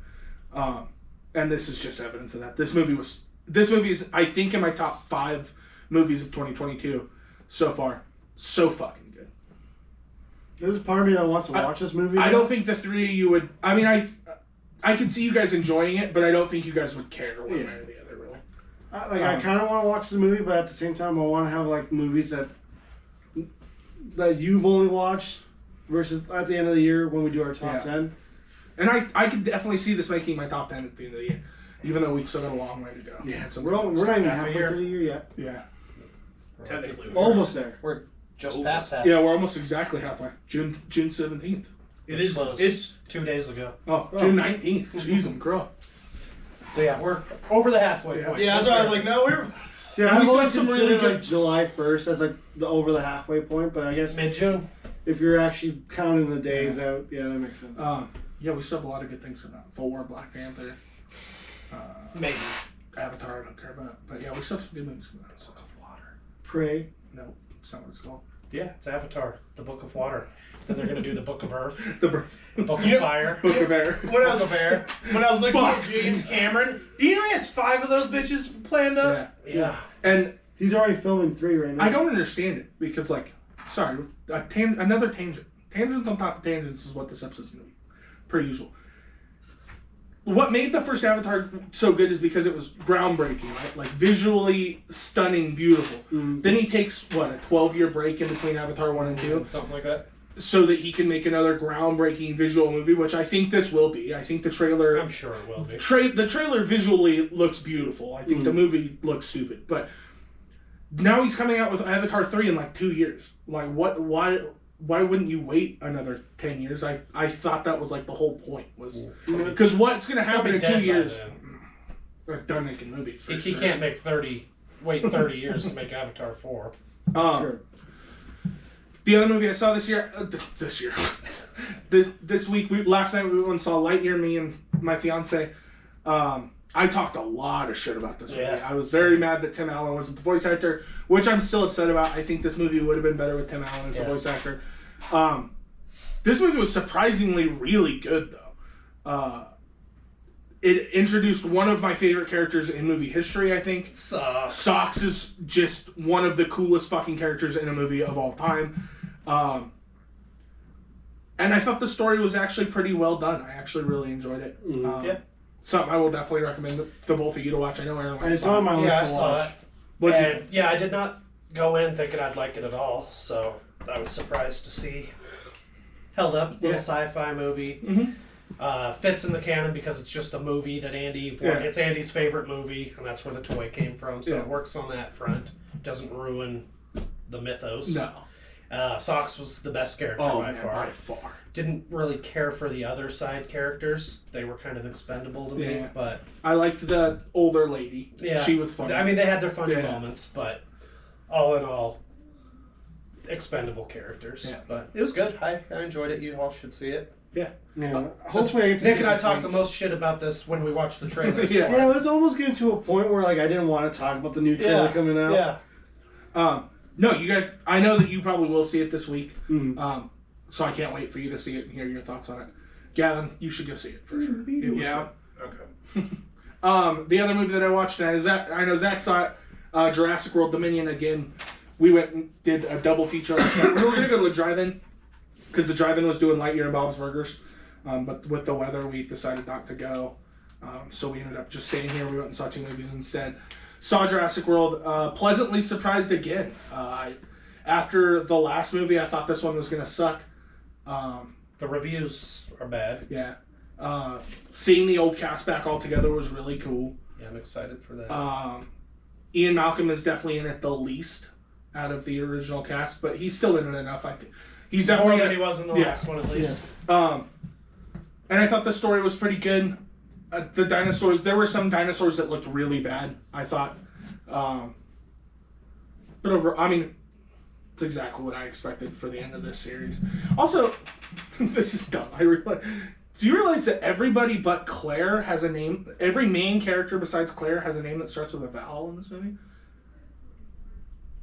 And this is just evidence of that. This movie is, I think, in my top 5 movies of 2022 so far. So fucking good. There's part of me that wants to watch this movie. I don't think the three of you would. I mean, I could see you guys enjoying it, but I don't think you guys would care one way or the other, really. I kind of want to watch the movie, but at the same time, I want to have like movies that you've only watched versus at the end of the year when we do our top 10. And I could definitely see this making my top 10 at the end of the year, even though we've still got a long way to go. Yeah, so we're not even halfway through the year yet. Yeah. Technically, Almost there. We're just past half. Yeah, we're almost exactly halfway. June 17th. It's 2 days ago. Oh, June 19th. Jeez, I'm crow. So yeah, we're over the halfway point. Yeah, that's why I was like, no, we're See, And I've we still always have some considered really good- like July 1st as like the over the halfway point, but I guess Mid-June. if you're actually counting the days out, yeah, that makes sense. Yeah, we still have a lot of good things coming out. Thor, Black Panther, maybe. Avatar, I don't care about. But yeah, we still have some good movies coming out. Book of Water. Pray. No, it's not what it's called. Yeah, it's Avatar, the Book of Water. Then they're gonna do the Book of Earth, The Birth. Book of Fire. Book of Air. When I was looking at James Cameron, he only has 5 of those bitches planned up. Yeah. Yeah. And He's already filming 3 right now. I don't understand it because, like, sorry, another tangent. Tangents on top of tangents is what this episode's going to be, per usual. What made the first Avatar so good is because it was groundbreaking, right? Like, visually stunning, beautiful. Then he takes, a 12-year break in between Avatar 1 and 2? Something like that. So that he can make another groundbreaking visual movie, which I think this will be. I think the trailer... I'm sure it will be. The trailer visually looks beautiful. I think the movie looks stupid. But now he's coming out with Avatar 3 in, like, 2 years. Like, why wouldn't you wait another 10 years? I thought that was, like, the whole point. Was because what's going to happen in 2 years... They're done making movies, for He sure. can't wait 30 years to make Avatar 4. Sure. The other movie I saw this year, this week, last night we went and saw Lightyear, me and my fiance. I talked a lot of shit about this movie. Yeah. I was very mad that Tim Allen wasn't the voice actor, which I'm still upset about. I think this movie would have been better with Tim Allen as the voice actor. This movie was surprisingly really good, though. It introduced one of my favorite characters in movie history, I think. Socks is just one of the coolest fucking characters in a movie of all time. And I thought the story was actually pretty well done. I actually really enjoyed it. Something I will definitely recommend to both of you to watch. I know Aaron And it's on my list Yeah, I to saw watch. that. Yeah, I did not go in thinking I'd like it at all, so I was surprised to see. Held up, little sci-fi movie. Fits in the canon because it's just a movie that it's Andy's favorite movie, and that's where the toy came from, so it works on that front. Doesn't ruin the mythos. No. Socks was the best character by far. Didn't really care for the other side characters. They were kind of expendable to me, but... I liked the older lady. Yeah. She was funny. I mean, they had their funny moments, but all in all, expendable characters. Yeah. But it was good. I enjoyed it. You all should see it. Yeah. Hopefully I get to Nick see and I this talked week. the most shit about this when we watched the trailers. Yeah, it was almost getting to a point where like I didn't want to talk about the new trailer coming out. Yeah. No, you guys, I know that you probably will see it this week. Mhm. So I can't wait for you to see it and hear your thoughts on it. Gavin, you should go see it for sure. It was Yeah. good. The other movie that I watched, and I know Zach saw it, Jurassic World Dominion again. We went and did a double feature on that. We were going to go to the drive-in because the drive-in was doing Lightyear and Bob's Burgers. But with the weather, we decided not to go. So we ended up just staying here. We went and saw 2 movies instead. Saw Jurassic World. Pleasantly surprised again. After the last movie, I thought this one was going to suck. The reviews are bad. Yeah. Seeing the old cast back all together was really cool. Yeah, I'm excited for that. Ian Malcolm is definitely in it the least out of the original cast, but he's still in it enough, I think. He's More definitely than he was in the last one, at least. And I thought the story was pretty good. The dinosaurs, there were some dinosaurs that looked really bad, I thought. But I mean, it's exactly what I expected for the end of this series. Also, this is dumb. Do you realize that everybody but Claire has a name? Every main character besides Claire has a name that starts with a vowel in this movie?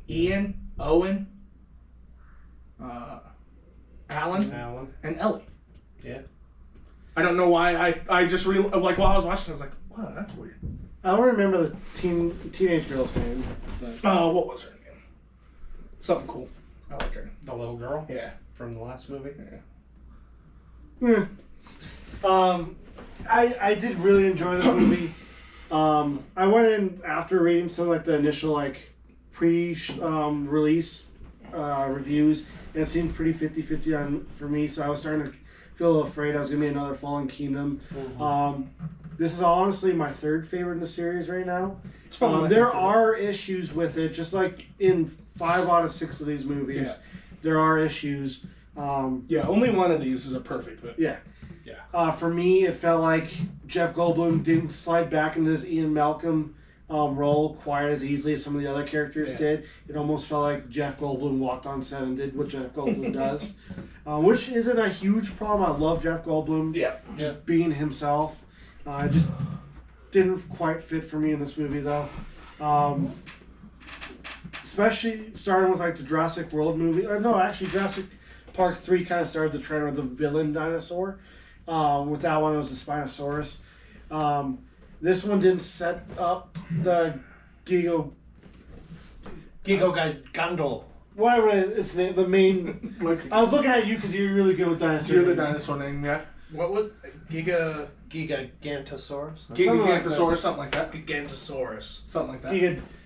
Ian, Owen, Alan, and Ellie. Yeah. I don't know why. I just while I was watching, I was like, wow, that's weird. I don't remember the teenage girl's name. But... What was her name? Something cool. I like her. The little girl? Yeah. from the last movie. I did really enjoy this movie. I went in after reading some like the initial like release reviews, and it seemed pretty 50-50 for me. So I was starting to feel a little afraid I was gonna be another Fallen Kingdom. This is honestly my third favorite in the series right now. There are issues with it, just like in 5 out of 6 of these movies. There are issues. Only one of these is a perfect fit. For me, it felt like Jeff Goldblum didn't slide back into his Ian Malcolm role quite as easily as some of the other characters did. It almost felt like Jeff Goldblum walked on set and did what Jeff Goldblum does, which isn't a huge problem. I love Jeff Goldblum just being himself. It just didn't quite fit for me in this movie, though. Especially starting with like the Jurassic World movie. Or no, actually Jurassic Park 3 kind of started the trend of the villain dinosaur. With that one, it was the Spinosaurus. This one didn't set up the Gigo Gundle. Whatever it's the main. I was looking at you because you're really good with dinosaurs. You're the dinosaur name, yeah. What was Gigantosaurus? Gigantosaurus, something like that. Gigantosaurus? Something like that.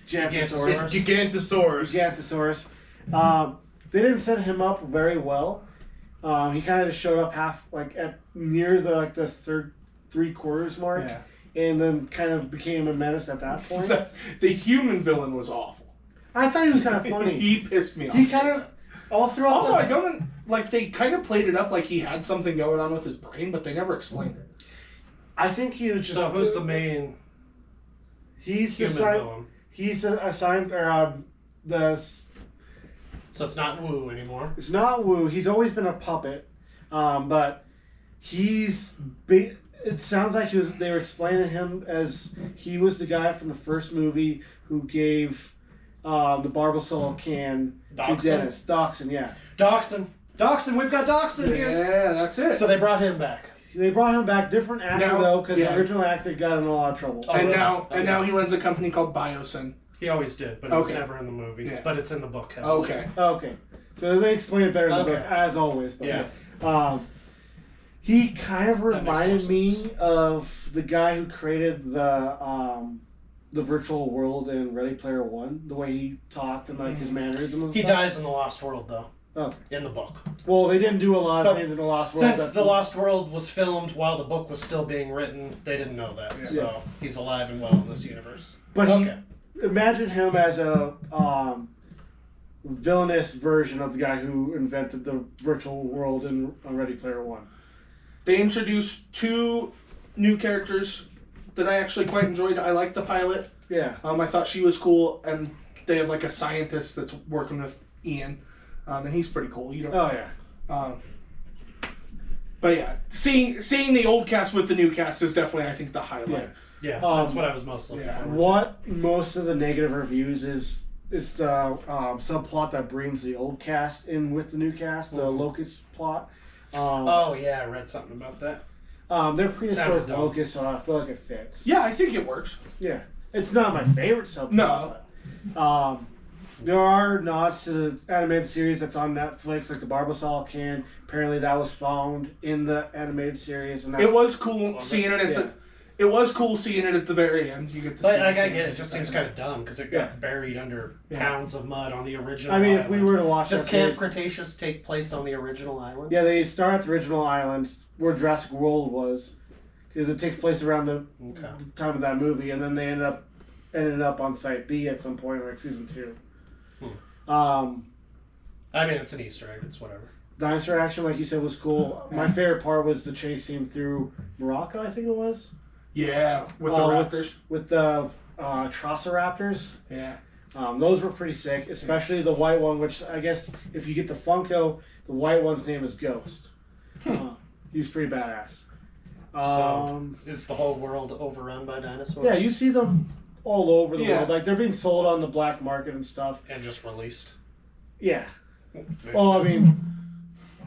Gigantosaurus. It's Gigantosaurus. Gigantosaurus. They didn't set him up very well. He kind of just showed up at near the third 3/4 mark, and then kind of became a menace at that point. The human villain was awful. I thought he was kind of funny. He pissed me off. He kind of all throughout. Also, I don't like they kind of played it up like he had something going on with his brain, but they never explained it. I think he was just. So who's the main? He's human assigned. villain? He's assigned the. So it's not Wu anymore. It's not Wu. He's always been a puppet, but he's big. It sounds like they were explaining him as he was the guy from the first movie who gave the Barbasol can to Dennis. Dachshund, yeah. Dachshund, we've got Dachshund here. Yeah, that's it. So they brought him back. They brought him back, different actor though, because the original actor got in a lot of trouble. And now he runs a company called Biosyn. He always did, but it was never in the movie. Yeah. But it's in the book. Okay. So they explain it better in the book, as always. But he kind of reminded me of the guy who created the virtual world in Ready Player One. The way he talked and like his mannerisms. He dies in the Lost World, though. Oh. In the book. Well, they didn't do a lot of things in the Lost World. Since the Lost World was filmed while the book was still being written, they didn't know that. Yeah. So he's alive and well in this universe. But imagine him as a villainous version of the guy who invented the virtual world in Ready Player One. They introduced 2 new characters that I actually quite enjoyed. I liked the pilot. Yeah. I thought she was cool, and they have like a scientist that's working with Ian, and he's pretty cool. But yeah, seeing the old cast with the new cast is definitely, I think, the highlight. Yeah, that's what I was most looking for. What most of the negative reviews is the subplot that brings the old cast in with the new cast, the Locust plot. I read something about that. They're prehistoric locusts, so I feel like it fits. Yeah, I think it works. Yeah. It's not my favorite subplot. No. But, there are nods to the animated series that's on Netflix, like the Barbasol can. Apparently that was found in the animated series. And it was cool seeing it at the... It was cool seeing it at the very end. You get to see I get it. It just seems kind of dumb because it got buried under pounds of mud on the original island. If we were to watch Does Camp Cretaceous take place on the original island? Yeah, they start at the original island where Jurassic World was, because it takes place around the time of that movie, and then they ended up on Site B at some point, like season 2. It's an Easter egg. It's whatever. Dinosaur action, like you said, was cool. My favorite part was the chase scene through Morocco, I think it was. Yeah, with the raptors. With the Troceraptors. Yeah. Those were pretty sick, especially the white one, which I guess if you get the Funko, the white one's name is Ghost. He was pretty badass. So, is the whole world overrun by dinosaurs? Yeah, you see them all over the world. Like, they're being sold on the black market and stuff. And just released? Yeah. Makes sense.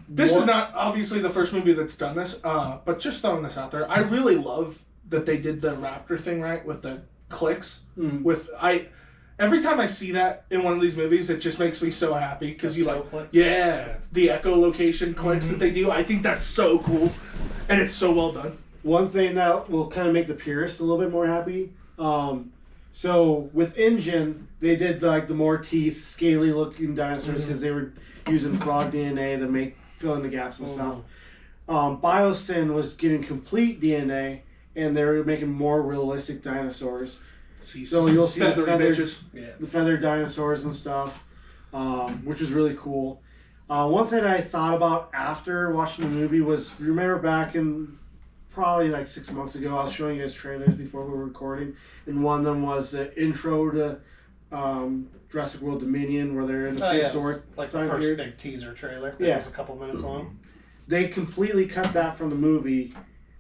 This is not obviously the first movie that's done this, but just throwing this out there, I really love that they did the raptor thing right with the clicks. Every time I see that in one of these movies, it just makes me so happy because you like, clicks? yeah, the echolocation clicks that they do. I think that's so cool, and it's so well done. One thing that will kind of make the purists a little bit more happy. So with InGen, they did like the more teeth, scaly looking dinosaurs because they were using frog DNA to fill in the gaps and stuff. Biosyn was getting complete DNA, and they were making more realistic dinosaurs. So you'll see the feathered dinosaurs and stuff, which is really cool. One thing I thought about after watching the movie was, remember back in probably like 6 months ago, I was showing you guys trailers before we were recording, and one of them was the intro to Jurassic World Dominion, where they're in the prehistoric like the time first period. big teaser trailer. That was a couple minutes long. They completely cut that from the movie,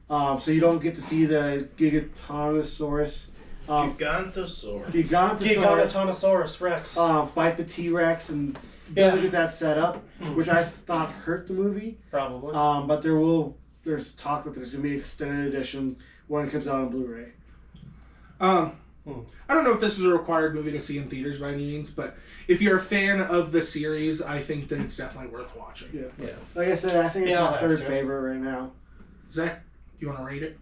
so you don't get to see the Giganotosaurus. Giganotosaurus Rex. Fight the T-Rex and doesn't get that set up, which I thought hurt the movie. Probably. But there's talk that there's going to be an extended edition when it comes out on Blu-ray. I don't know if this is a required movie to see in theaters by any means, but if you're a fan of the series, I think that it's definitely worth watching. Yeah. Like I said, I think it's my third favorite right now. Zach, do you want to rate it?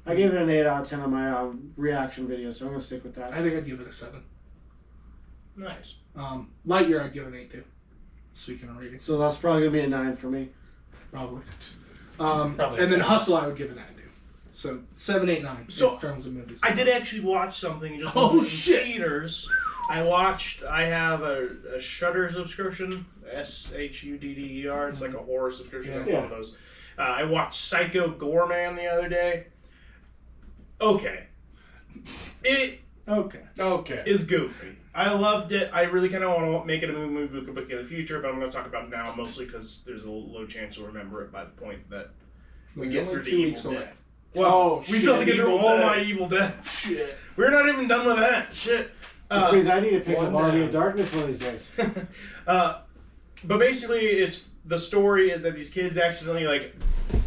I gave it an 8 out of 10 on my reaction video, so I'm going to stick with that. I think I'd give it a 7. Nice. Lightyear, I'd give it an 8 too. Speaking of ratings. So that's probably going to be a 9 for me. Probably. Probably. And then Hustle, I would give it 9 too. So 7, 8, 9 So, in terms of movies. I did actually watch something just in shit. theaters. I have a Shudder subscription, SHUDDER. It's like a horror subscription. It's one of those. I watched Psycho Goreman the other day. Okay. It is goofy. I loved it. I really kind of want to make it a movie book in the future, but I'm going to talk about it now mostly because there's a low chance to remember it by the point that we get through the Evil Dead. Well, we still have to get through all my Evil Dead. Shit. We're not even done with that. Shit. Because I need to pick up Army of Darkness one of these days. But basically, the story is that these kids accidentally like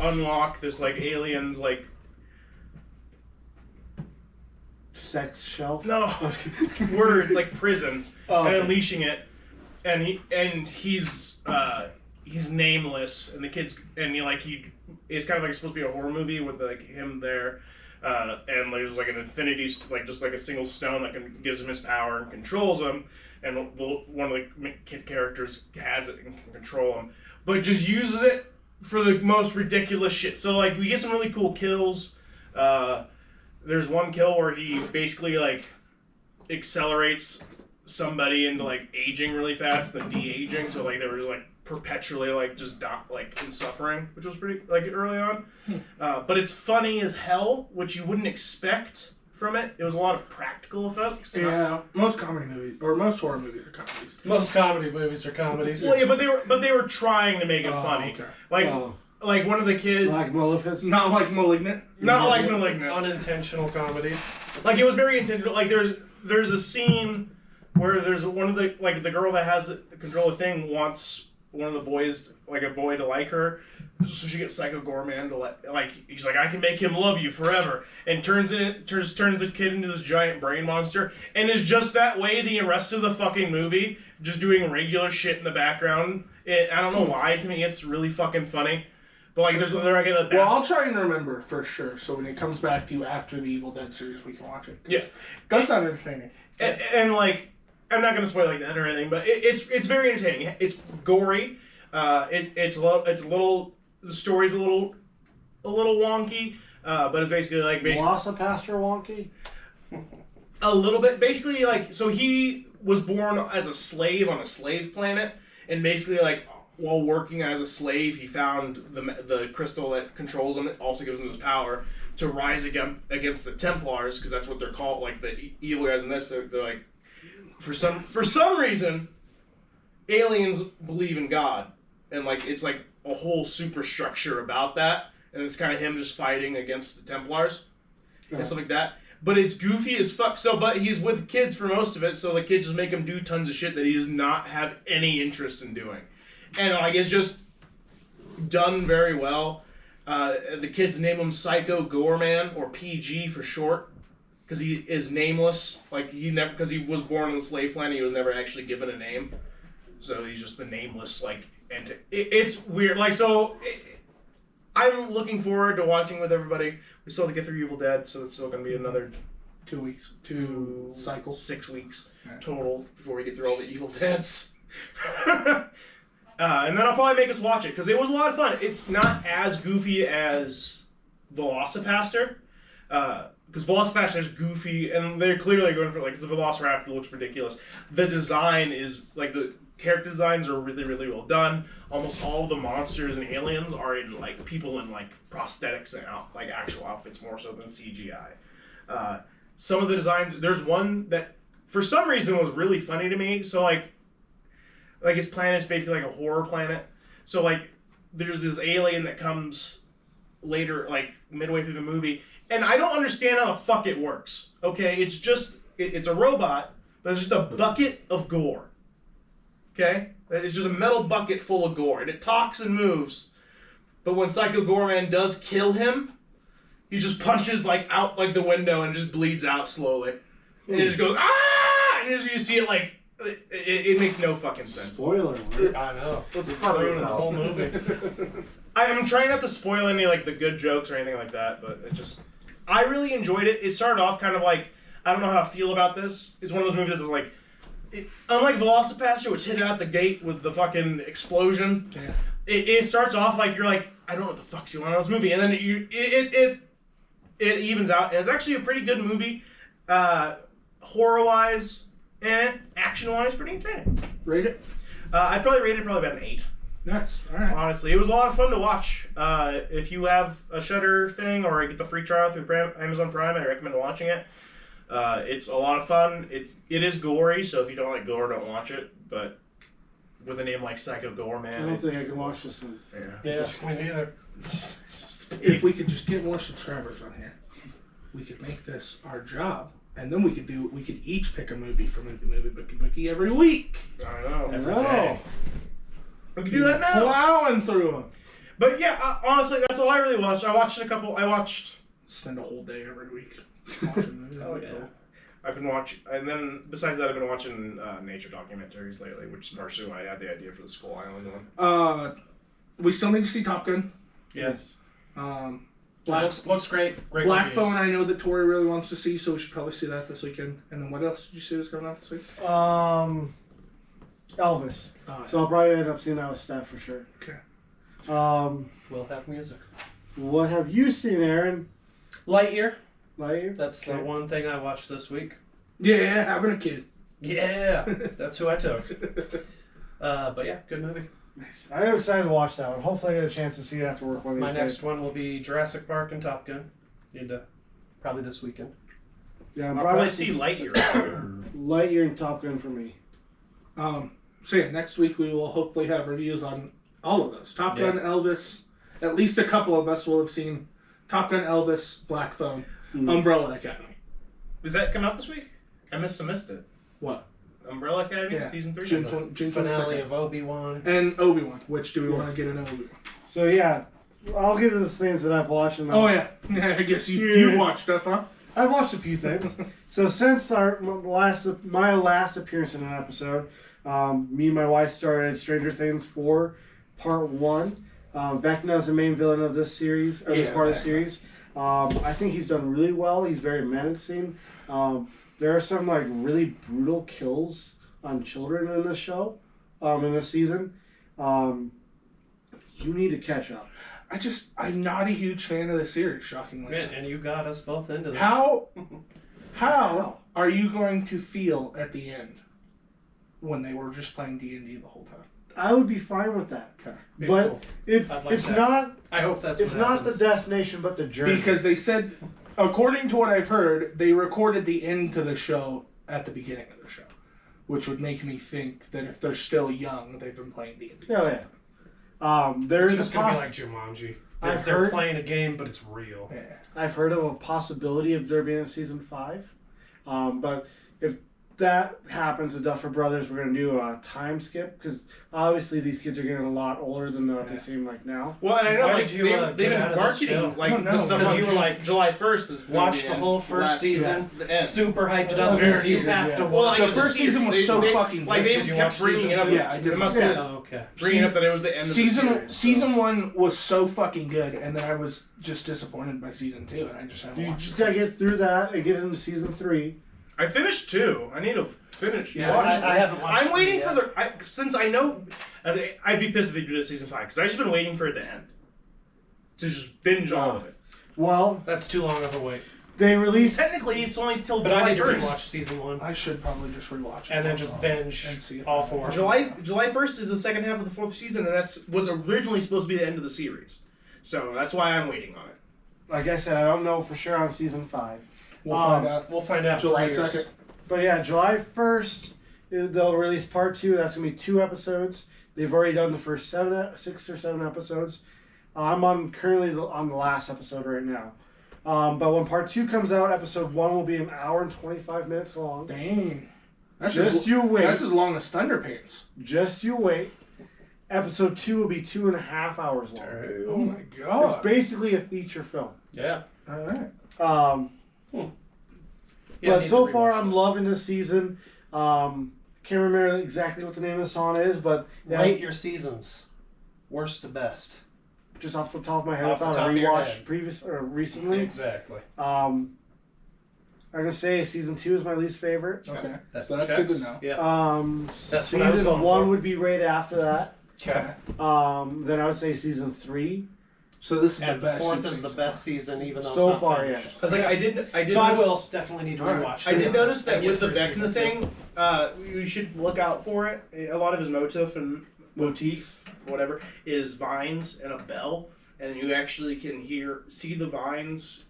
unlock this like aliens like sex shelf. No words like prison and okay. unleashing it, and he's nameless, and the kids it's kind of like it's supposed to be a horror movie with like him there, and there's like an infinity like just like a single stone that gives him his power and controls him, and one of the kid characters has it and can control him, but just uses it for the most ridiculous shit. So like we get some really cool kills. There's one kill where he basically like accelerates somebody into like aging really fast, then de-aging. So like they were like perpetually like just like in suffering, which was pretty like early on. But it's funny as hell, which you wouldn't expect from it. It was a lot of practical effects. Yeah, most comedy movies or most horror movies are comedies. Most comedy movies are comedies. Well, yeah, but they were trying to make it funny. Okay. Like one of the kids, Like Maleficent. Not like Malignant. not like Malignant. Unintentional comedies. Like it was very intentional. Like there's a scene where there's one of the like the girl that has the control of the thing wants one of the boys, like a boy, to like her, so she gets Psycho Goreman to he's like, I can make him love you forever, and turns the kid into this giant brain monster, and is just that way the rest of the fucking movie, just doing regular shit in the background. I don't know why. To me, it's really fucking funny. But like, they're like in the Well, I'll try and remember for sure. So when it comes back to you after the Evil Dead series, we can watch it. Yeah, that's not entertaining. And like, I'm not gonna spoil like that or anything, but it's very entertaining. It's gory. It's a little. The story's a little wonky. But it's basically like Pastor Wonky. A little bit. Basically, like, so he was born as a slave on a slave planet, and basically like, while working as a slave, he found the crystal that controls him. It also gives him his power to rise against the Templars, because that's what they're called. Like the evil guys in this, they're like, for some reason, aliens believe in God, and like it's like a whole superstructure about that, and it's kind of him just fighting against the Templars and stuff like that. But it's goofy as fuck. So, but he's with kids for most of it, so the kids just make him do tons of shit that he does not have any interest in doing. And like it's just done very well. The kids name him Psycho Goreman, or PG for short. because he is nameless. Like because he was born in the slave land, he was never actually given a name, so he's just the nameless it's weird. I'm looking forward to watching with everybody. We still have to get through Evil Dead, so it's still gonna be another 2 weeks. 2 cycles. 6 weeks Yeah. total before we get through all the Evil Deads. And then I'll probably make us watch it because it was a lot of fun. It's not as goofy as Velocipaster, because Velocipaster is goofy, and they're clearly going for the Velociraptor looks ridiculous. The design is the character designs are really, really well done. Almost all of the monsters and aliens are in people in prosthetics and actual outfits more so than CGI. Some of the designs, there's one that for some reason was really funny to me. So his planet is basically a horror planet. So there's this alien that comes later, midway through the movie, and I don't understand how the fuck it works. Okay, it's just it's a robot, but it's just a bucket of gore. Okay, it's just a metal bucket full of gore, and it talks and moves. But when Psycho Goreman does kill him, he just punches out the window and just bleeds out slowly, and it just goes ah, and you see it it makes no fucking sense. Spoiler alert. I know. It's ruining fucking the whole movie. I'm trying not to spoil any the good jokes or anything like that, but I really enjoyed it. It started off kind of I don't know how I feel about this. It's one of those movies that's unlike Velocipaster, which hit it out the gate with the fucking explosion. Yeah. It starts off you're I don't know what the fuck's going on in this movie, and then it evens out. And it's actually a pretty good movie, horror wise and action wise, pretty entertaining. Rate it? I'd probably rate it about an 8. Nice. All right. Honestly, it was a lot of fun to watch. If you have a Shudder thing or get the free trial through Amazon Prime, I recommend watching it. It's a lot of fun. It is gory, so if you don't like gore, don't watch it. But with a name like Psycho Goreman, I don't think I can watch this one. Yeah, me neither. If we could just get more subscribers on here, we could make this our job, and then we could each pick a movie for Movie Bookie every week. I know. Every day. We can do that now. Plowing through them. But yeah, honestly, that's all I really watched. I watched Spend a whole day every week watching movies. Oh, yeah. Cool. I've been watching, and then besides that, I've been watching nature documentaries lately, which is partially why I had the idea for the Skull Island one. We still need to see Top Gun. Yes. Looks great. Great Black reviews. Phone, I know that Tori really wants to see, so we should probably see that this weekend. And then what else did you say was coming out this week? Elvis. Oh, yeah. So I'll probably end up seeing that with Steph for sure. Okay. We'll have music. What have you seen, Aaron? Lightyear. Lightyear? That's the one thing I watched this week. Yeah, having a kid. Yeah, that's who I took. But yeah, good movie. Nice. I am excited to watch that one. Hopefully I get a chance to see it after work one of My these next days. one will be Jurassic Park and Top Gun. Need to probably this weekend. Yeah, I'm I'll probably probably see Lightyear. Lightyear and Top Gun for me. So yeah, next week we will hopefully have reviews on all of those. Top Gun, Elvis. At least a couple of us will have seen Top Gun, Elvis, Black Phone, Umbrella Academy. Is that coming out this week? I missed it. What? Umbrella Academy Yeah. season 3. June Finale 22nd. of Obi-Wan. And Obi-Wan. Which do we want to get an Obi-Wan? So yeah, I'll get into the things that I've watched. And Oh yeah. I guess you've watched stuff, huh? I've watched a few things. So since my last appearance in an episode, me and my wife started Stranger Things 4, Part 1. Vecna is the main villain of this series, or this part of the series. I think he's done really well. He's very menacing. There are some really brutal kills on children in this show, in this season. You need to catch up. I'm not a huge fan of the series, shockingly. Man, and you got us both into this. How are you going to feel at the end when they were just playing D&D the whole time? I would be fine with that. Okay. Be But cool. it's I'd like it's that. not I hope that's it's what not happens. the destination but the journey. Because they said, according to what I've heard, they recorded the end to the show at the beginning of the show, which would make me think that if they're still young, they've been playing D&D. Oh yeah. There It's is just a gonna be poss- like Jumanji. I've They're heard- playing a game, but it's real. Yeah. I've heard of a possibility of there being a season 5, but if that happens, the Duffer Brothers, we're going to do a time skip because obviously these kids are getting a lot older than what they seem like now. Well, and I know Why like did you, they've get been out of this show? marketing like I don't know, this stuff because on you were like, July 1st is Watch the whole first season, super hyped it up. First You season, have yeah. to Well, watch like, The first season was so fucking like good. they Did you kept watch bringing it season up. two? Yeah, I did. It must Yeah. be Oh, okay. bringing up that it was the end of Season the series. season 1 was so fucking good, and then I was just disappointed by season 2, and I just haven't You watched just it got to since. get through that and get into season 3. I finished 2. I need to finish. Yeah, watch I haven't watched I'm it waiting yet. for since I know I'd be pissed if they do this season 5 because I've just been waiting for it to end to just binge all of it. Well, That's too long of a wait. they released. Technically, it's only till But I July need to 1st. rewatch season 1 I should probably just rewatch it. and then just binge And see if all I- 4. July 1st is the second half of the 4th season, and was originally supposed to be the end of the series. So that's why I'm waiting on it. Like I said, I don't know for sure on season 5. We'll find out. We'll find out July 3 years. 2nd. But yeah, July 1st, they'll release part 2. That's going to be 2 episodes. They've already done the first 6 or 7 episodes. I'm currently on the last episode right now. But when part 2 comes out, episode 1 will be an hour and 25 minutes long. Dang. That's Just you wait. That's as long as Thunderpants. Just you wait. Episode 2 will be 2.5 hours long. Oh my It's god. basically a feature film. Yeah. Alright. Yeah, I But need so to far, rewatch I'm this. loving this season. Can't remember exactly what the name of the song is, but yeah, Rate your seasons, worst to best. just off the top of my head, Off the I thought top I of your rewatched head. previous or recently. Exactly. I'm gonna say season 2 is my least favorite. Okay. That So that's good to checks. know. Yeah. That's what I was Season going 1 for. would be right after that. Okay. Then I would say season 3. So this is And the best. 4th you've is the seen best season, even though So it's not far, finished. yes. Because like I did. So I will definitely need to Alright. rewatch. I did that. notice that And get with the through Vecna season thing, you should look out for it. A lot of his motif and motifs, whatever, is vines and a bell, and you actually can see the vines,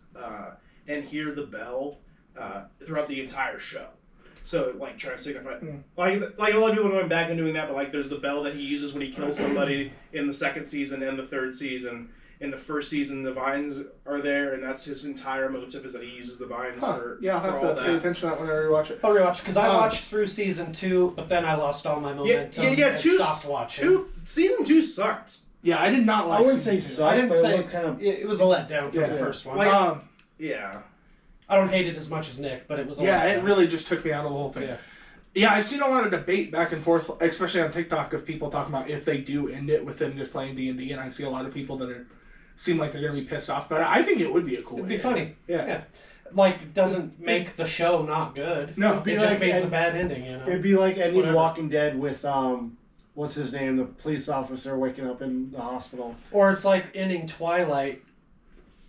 and hear the bell throughout the entire show. So like trying to signify, like a lot of people are going back and doing that, but like there's the bell that he uses when he kills somebody in the second season and the third season. In the first season, the vines are there, and that's his entire motif is that he uses the vines Huh. for Yeah, I'll for have all to pay that. attention to that when I rewatch it. I'll rewatch because I Um, watched through season 2, but then I lost all my momentum. Yeah. and Two, stopped watching. Season 2 sucked. Yeah, I did not like I wouldn't say season two. suck, I didn't but say it was kind of. it was a letdown from Yeah. the first one. Like- Yeah. I don't hate it as much as Nick, but it was a Yeah, letdown. it really just took me out of the whole thing. Yeah. Yeah, I've seen a lot of debate back and forth, especially on TikTok, of people talking about if they do end it with them just playing D&D, and I see a lot of people that seem like they're going to be pissed off about it. I think it would be a cool It'd be way. funny. Yeah. Yeah. Like, it doesn't make the show not good. No. It be just like makes a Ed- bad ending, you know? It'd be like ending whatever. Walking Dead with what's his name, the police officer waking up in the hospital. Or it's like ending Twilight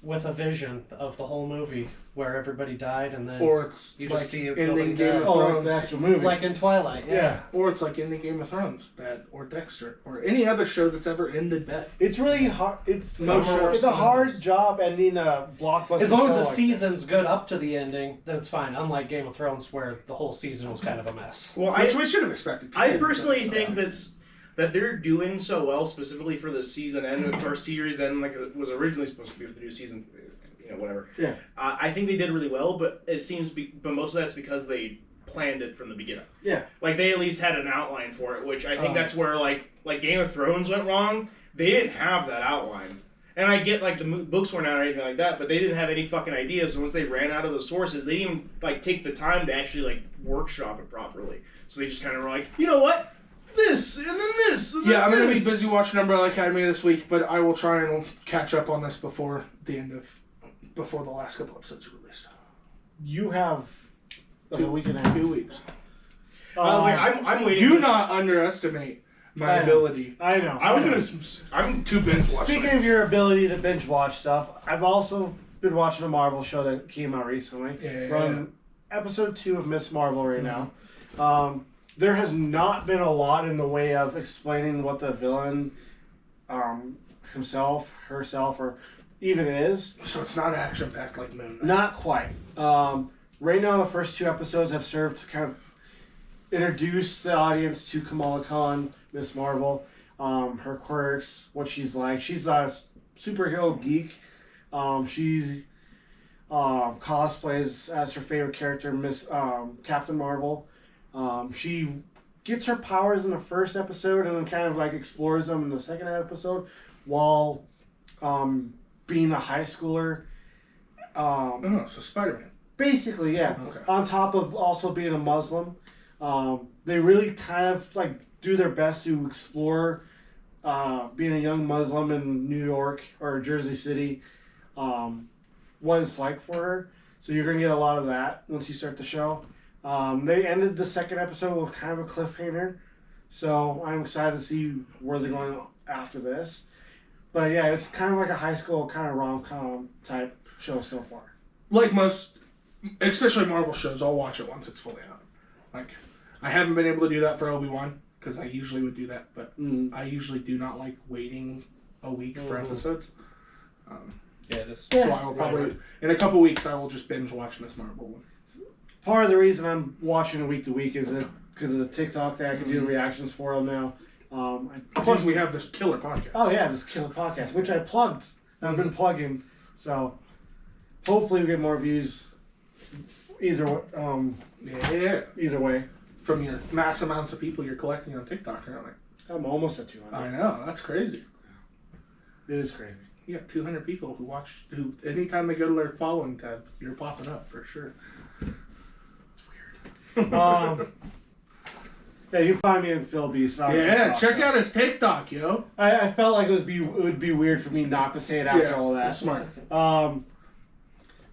with a vision of the whole movie where everybody died and then Or it's you like just see it ending building Game down. of Oh, like Thrones. the actual movie. like in Twilight. yeah. Or it's like ending Game of Thrones, bad. Or Dexter. Or any other show that's ever ended bad. It's really hard. It's Some are it's a worse hard than job ending a blockbuster. As long as show the like season's good up to the ending, then it's fine. Unlike Game of Thrones, where the whole season was kind of a mess. Well, Which we should have expected. I personally think that they're doing so well, specifically for the season end or series end, like it was originally supposed to be for the new season, whatever. Yeah. I think they did really well, but it seems, but most of that's because they planned it from the beginning. Yeah. Like they at least had an outline for it, which I think that's where like Game of Thrones went wrong. They didn't have that outline. And I get like the books weren't out or anything like that, but they didn't have any fucking ideas. So once they ran out of the sources, they didn't even like take the time to actually like workshop it properly. So they just kind of were like, you know what, this and then this. And Yeah, then I'm going to be this." busy watching Umbrella Academy this week, but I will try and catch up on this before the last couple episodes are released. You have like a week and a half. 2 weeks. I was like, I'm waiting. Do not underestimate my I know. ability. I know. I was I know. I'm To binge watch. Speaking things. of your ability to binge watch stuff, I've also been watching a Marvel show that came out recently. Yeah. We're on episode 2 of Miss Marvel right now. There has not been a lot in the way of explaining what the villain himself, herself, or even is. So it's not action packed like Moon Knight. Not quite. Right now, the first 2 episodes have served to kind of introduce the audience to Kamala Khan, Miss Marvel, her quirks, what she's like. She's a superhero geek. She cosplays as her favorite character, Miss Captain Marvel, She gets her powers in the first episode and then kind of like explores them in the second episode while being a high schooler. Oh, so Spider-Man. Basically, yeah. Okay. On top of also being a Muslim, they really kind of like do their best to explore being a young Muslim in New York or Jersey City, what it's like for her. So you're gonna get a lot of that once you start the show. They ended the second episode with kind of a cliffhanger, so I'm excited to see where they're going after this. But yeah, it's kind of like a high school kind of rom-com type show so far. Like most, especially Marvel shows, I'll watch it once it's fully out. Like, I haven't been able to do that for Obi-Wan, because I usually would do that, but I usually do not like waiting a week for episodes. Yeah, this. So I will probably, in a couple weeks, I will just binge watch Miss Marvel one. Part of the reason I'm watching week to week is that because of the TikTok that I can do reactions for them now. Plus, we have this killer podcast. Oh yeah, this killer podcast, which I plugged. I've been plugging, so hopefully we get more views. Either either way, from your mass amounts of people you're collecting on TikTok currently. I'm almost at 200. I know, that's crazy. It is crazy. You got 200 people who anytime they go to their following tab, you're popping up for sure. Yeah, you find me in Phil Beast. on Yeah, TikTok, check so. out his TikTok, yo. I felt like it would be weird for me not to say it after all that. That's smart.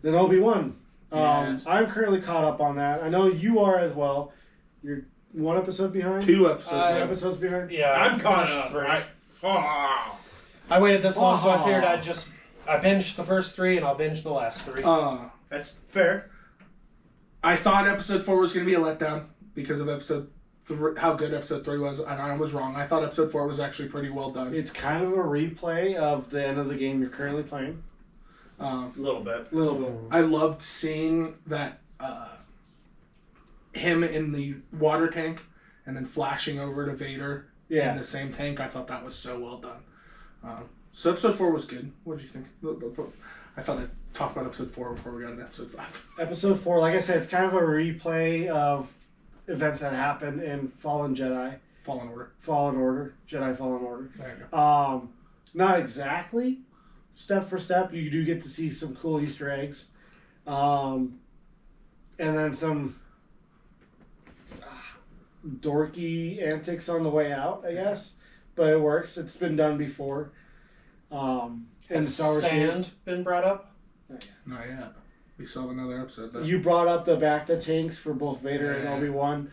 Then Obi-Wan. Yes. I'm currently caught up on that. I know you are as well. You're one episode behind? 2 episodes. Two man. episodes behind? Yeah, I'm caught finished up. 3. I waited this long, so I figured I binged the first 3 and I'll binge the last 3. That's fair. I thought episode 4 was going to be a letdown because of how good episode 3 was, and I was wrong. I thought episode 4 was actually pretty well done. It's kind of a replay of the end of the game you're currently playing. A little bit. Little bit. I loved seeing that him in the water tank and then flashing over to Vader in the same tank. I thought that was so well done. So episode 4 was good. What did you think? I thought I'd talk about episode 4 before we got into episode 5. Episode 4, like I said, it's kind of a replay of events that happened in Fallen Jedi. Fallen Order. Jedi Fallen Order. There you go. Not exactly step for step. You do get to see some cool Easter eggs. And then some dorky antics on the way out, I guess. But it works. It's been done before. In the Has Star Wars series. sand been brought up? Not yet. We still have another episode though. You brought up the Bacta tanks for both Vader and Obi-Wan.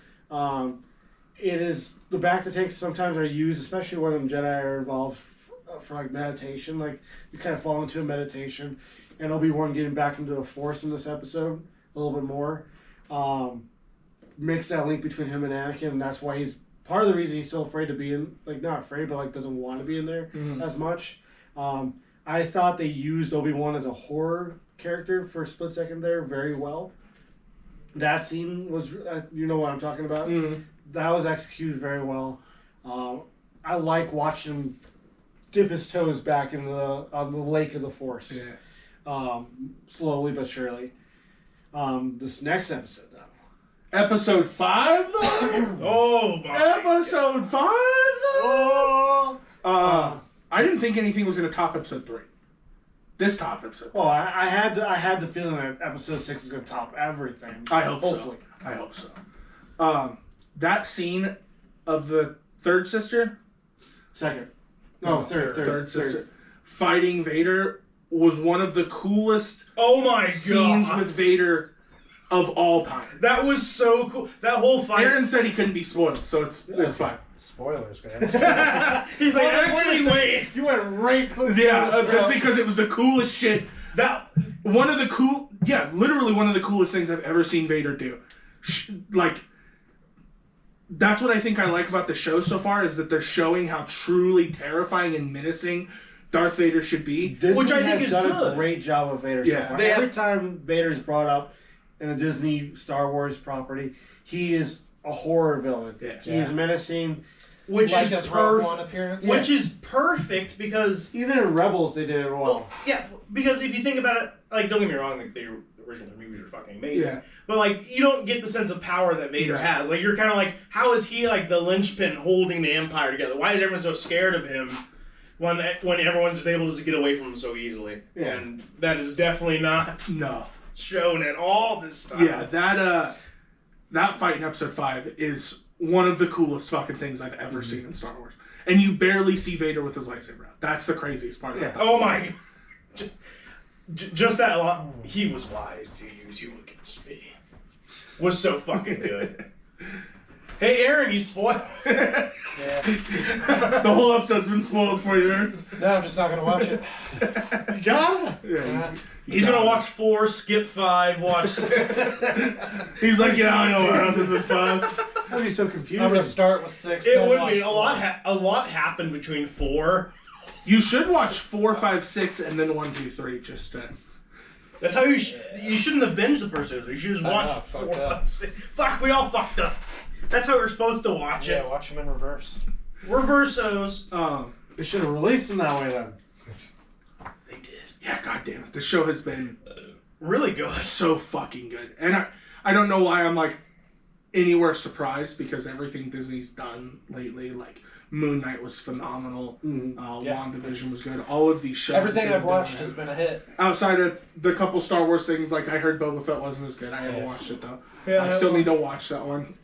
It is the Bacta tanks sometimes are used, especially when Jedi are involved for like meditation. Like you kind of fall into a meditation, and Obi-Wan getting back into the Force in this episode a little bit more makes that link between him and Anakin, and that's why he's part of the reason he's so afraid to be in, like not afraid, but like doesn't want to be in there as much. I thought they used Obi-Wan as a horror character for a split second there very well. That scene was, you know what I'm talking about? Mm-hmm. That was executed very well. I like watching him dip his toes back in on the lake of the Force. Yeah. Slowly but surely. This next episode, though. Episode 5 though? Oh my Episode 5 though? I didn't think anything was going to top episode 3. This topped episode 3. Oh, I had the feeling that episode 6 is going to top everything. I hope Hopefully. so. I hope so. That scene of the third sister? Second. No, third sister. Fighting Vader was one of the coolest Oh my scenes god. with Vader of all time. That was so cool. That whole fight. Aaron said he couldn't be spoiled, so it's fine. Spoilers, guys. He's like, actually, wait. You went right for That's because it was the coolest shit. Literally one of the coolest things I've ever seen Vader do. That's what I think I like about the show so far, is that they're showing how truly terrifying and menacing Darth Vader should be. Disney Which I think has is done good. a great job with Vader Yeah. so far. They Every time Vader is brought up in a Disney Star Wars property, he is a horror villain. Yeah. He is menacing. which like is his Rogue One appearance. which is perfect because Even in Rebels, they did it well. well, yeah, because if you think about it, like don't get me wrong, like the original movies are fucking amazing, Yeah. but like you don't get the sense of power that Vader Yeah. has. Like you're kind of like, how is he like the linchpin holding the Empire together? Why is everyone so scared of him when everyone's just able to just get away from him so easily? Yeah. And that is definitely not No. shown at all this time. Yeah, that fight in episode 5 is one of the coolest fucking things I've ever seen in Star Wars. And you barely see Vader with his lightsaber out. That's the craziest part about that. Oh my. Just that a lot. He was wise to use you against me. Was so fucking good. Hey, Aaron, you spoiled. Yeah. The whole episode's been spoiled for you, Aaron. No, I'm just not gonna watch it. God! Yeah. He's gonna watch 4, skip 5, watch 6. He's like, yeah, I know what happens in 5. That'd be so confusing. I'm gonna start with 6. It then would watch be a 4. lot. A lot happened between 4. You should watch 4, 5, 6, and then 1, 2, 3. Just That's how you shouldn't have binged the first episode. You should just I watch know, 4, fucked up. 5, 6. Fuck, we all fucked up. That's how we're supposed to watch Yeah, it. watch them in reverse. Reversos. They should have released them that way then. They did. yeah, goddamn it. The show has been Really good. so fucking good. And I don't know why I'm like anywhere surprised because everything Disney's done lately, like Moon Knight was phenomenal. Yeah. WandaVision was good. All of these shows. Everything they've I've watched done- has been a hit. outside of the couple Star Wars things, like I heard Boba Fett wasn't as good. I haven't Yeah. watched it though. Yeah, I still need to watch that one.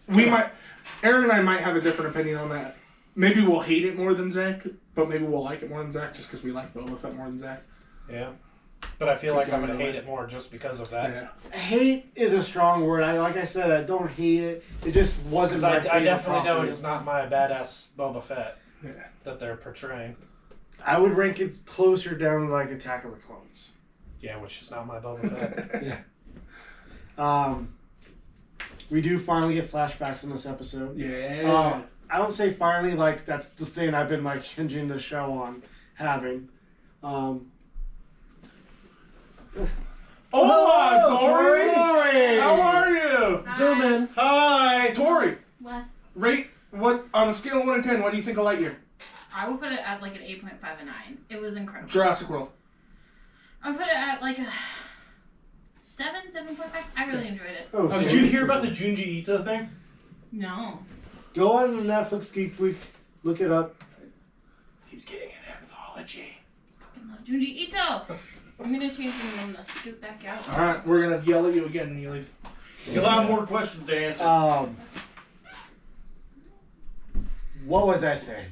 Aaron and I might have a different opinion on that. Maybe we'll hate it more than Zach, but maybe we'll like it more than Zach just because we like Boba Fett more than Zach. Yeah. But I feel like I'm gonna go either hate way. it more just because of that. Yeah. Hate is a strong word. Like I said, I don't hate it. It just wasn't Because my I favorite definitely know it property. is not my badass Boba Fett Yeah. that they're portraying. I would rank it closer down to like Attack of the Clones. Yeah, which is not my Boba Fett. We do finally get flashbacks in this episode. Yeah. I don't say finally, like that's the thing I've been like hinging the show on having. Oh, Tori! How are you? Zoom in. Hi. Tori, What? rate what on a scale of 1 to 10, what do you think of Lightyear? I would put it at like an 8.5 and 9. It was incredible. Jurassic World. I would put it at like a 7, 7.5. I really enjoyed it. Oh, Did you hear about the Junji Ito thing? No. Go on Netflix Geek Week, look it up. He's getting an anthology. Fucking love Junji Ito. I'm gonna change him and I'm gonna scoot back out. All right, we're gonna yell at you again when you leave. You'll have more questions to answer. What was I saying?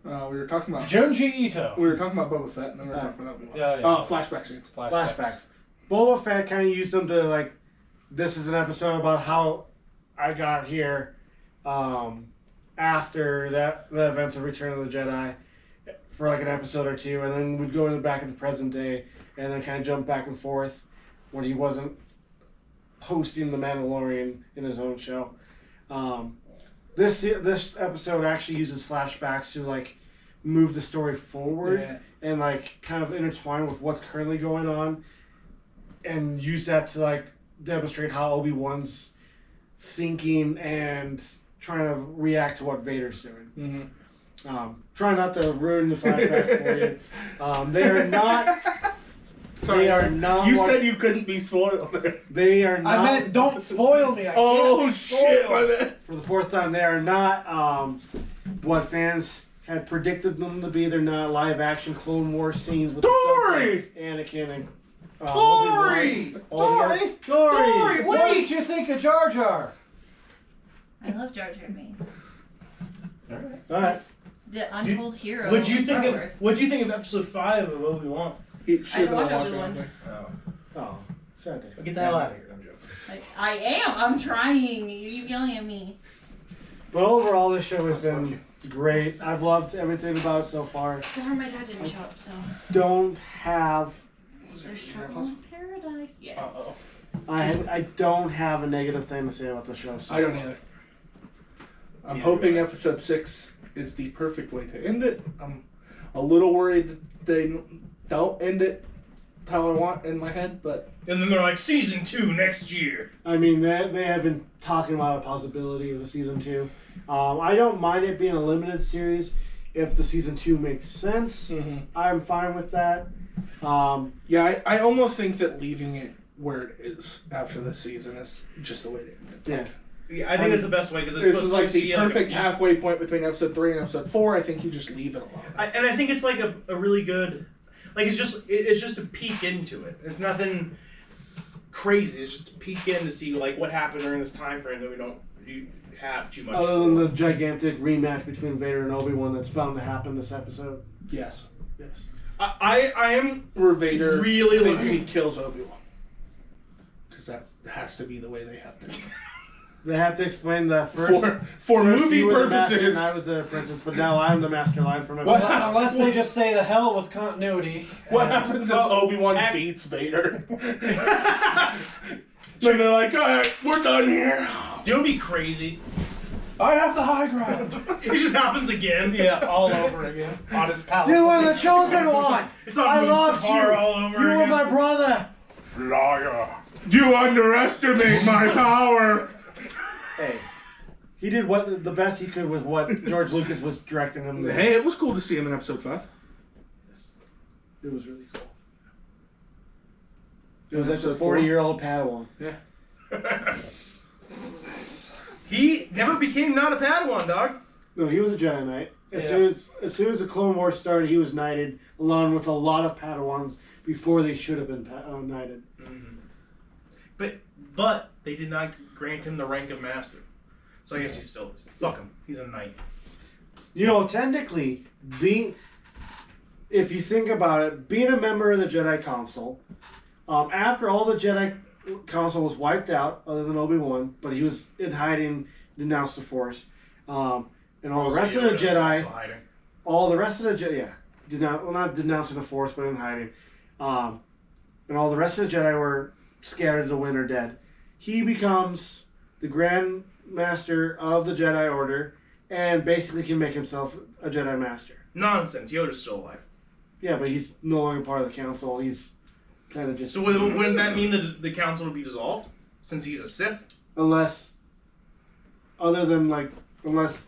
We were talking about Junji Ito. Boba Fett, and then we were talking about Obi-Wan. Yeah. Flashback scenes. Flashbacks. Boba Fett kind of used them to like. This is an episode about how I got here, after the events of Return of the Jedi, for like an episode or two, and then we'd go into back in the present day, and then kind of jump back and forth when he wasn't hosting the Mandalorian in his own show. This episode actually uses flashbacks to like move the story forward Yeah. and like kind of intertwine with what's currently going on, and use that to like demonstrate how Obi-Wan's thinking and trying to react to what Vader's doing. Try not to ruin the flashbacks for you. They are not. Sorry, They are not. You said you couldn't be spoiled there. They are not. I meant don't spoil me. I Oh can't shit, spoil. my bad. For the fourth time, they are not what fans had predicted them to be. They're not live action Clone Wars scenes with Tori! Anakin and Tori! Tori! Tori, what did you think of Jar Jar? I love Jar Jar Binks. All right. The untold hero. What'd you of Star think of? Wars. What'd you think of episode 5 of Obi-Wan? She I hasn't haven't watched watched Obi-Wan. anything. Oh, sad day. Get the hell out of here. I'm joking. I am. I'm trying. You keep yelling at me. But overall, this show has been great. I've loved everything about it so far. Except for my dad didn't show up, so. Don't have. There's trouble in paradise. Yeah. Uh-oh. I don't have a negative thing to say about the show. So I don't either. I'm hoping episode 6 is the perfect way to end it. I'm a little worried that they don't end it how I want in my head, but And then they're like, season 2 next year. I mean, they have been talking about a possibility of a season 2. I don't mind it being a limited series if the season 2 makes sense. I'm fine with that. yeah, I almost think that leaving it where it is after the season is just the way to end it. Yeah. Yeah, I think that's the best way because it's This supposed is like to the be perfect like halfway point between episode 3 and episode 4. I think you just leave it alone. and I think it's like a really good, like it's just a peek into it. It's nothing crazy. It's just a peek in to see like what happened during this time frame that we don't have too much. Other than the gigantic rematch between Vader and Obi-Wan that's bound to happen this episode. Yes. Yes. I am Where Vader really thinks looking. he kills Obi-Wan. Because that has to be the way they have to do it. They have to explain the first. For first movie you were the master purposes. and I was the apprentice, but now I'm the master line from What? everyone. Unless they just say the hell with continuity. What happens if Obi-Wan beats Vader? Then they're like, alright, we're done here. Do you know what'd be crazy? I have the high ground. It just happens again. Yeah, all over again. On his palace. You are the chosen one. It's on I loved Mustafar you. all over You were again. my brother. Liar. You underestimate my power. Hey, he did what the best he could with what George Lucas was directing him to do. Hey, it was cool to see him in episode 5. It was really cool. It was like a Episode 4? 40-year-old Padawan. Yeah. He never became not a Padawan, dog. No, he was a Jedi Knight. As Yeah. soon as the Clone Wars started, he was knighted, along with a lot of Padawans before they should have been knighted. But they did not grant him the rank of master. So I guess he's still fuck him. He's a knight. You know, technically, if you think about it, being a member of the Jedi Council, after all the Jedi Council was wiped out, other than Obi-Wan, but he was in hiding, denounced the Force, and all the rest of the Jedi, all the rest of the Jedi, not denouncing the Force, but in hiding, and all the rest of the Jedi were scattered to the wind or dead. He becomes the Grand Master of the Jedi Order, and basically can make himself a Jedi Master. Nonsense. Yoda's still alive. Yeah, but he's no longer part of the council. He's kind of just... So wouldn't that mean that the council would be dissolved? Since he's a Sith? Unless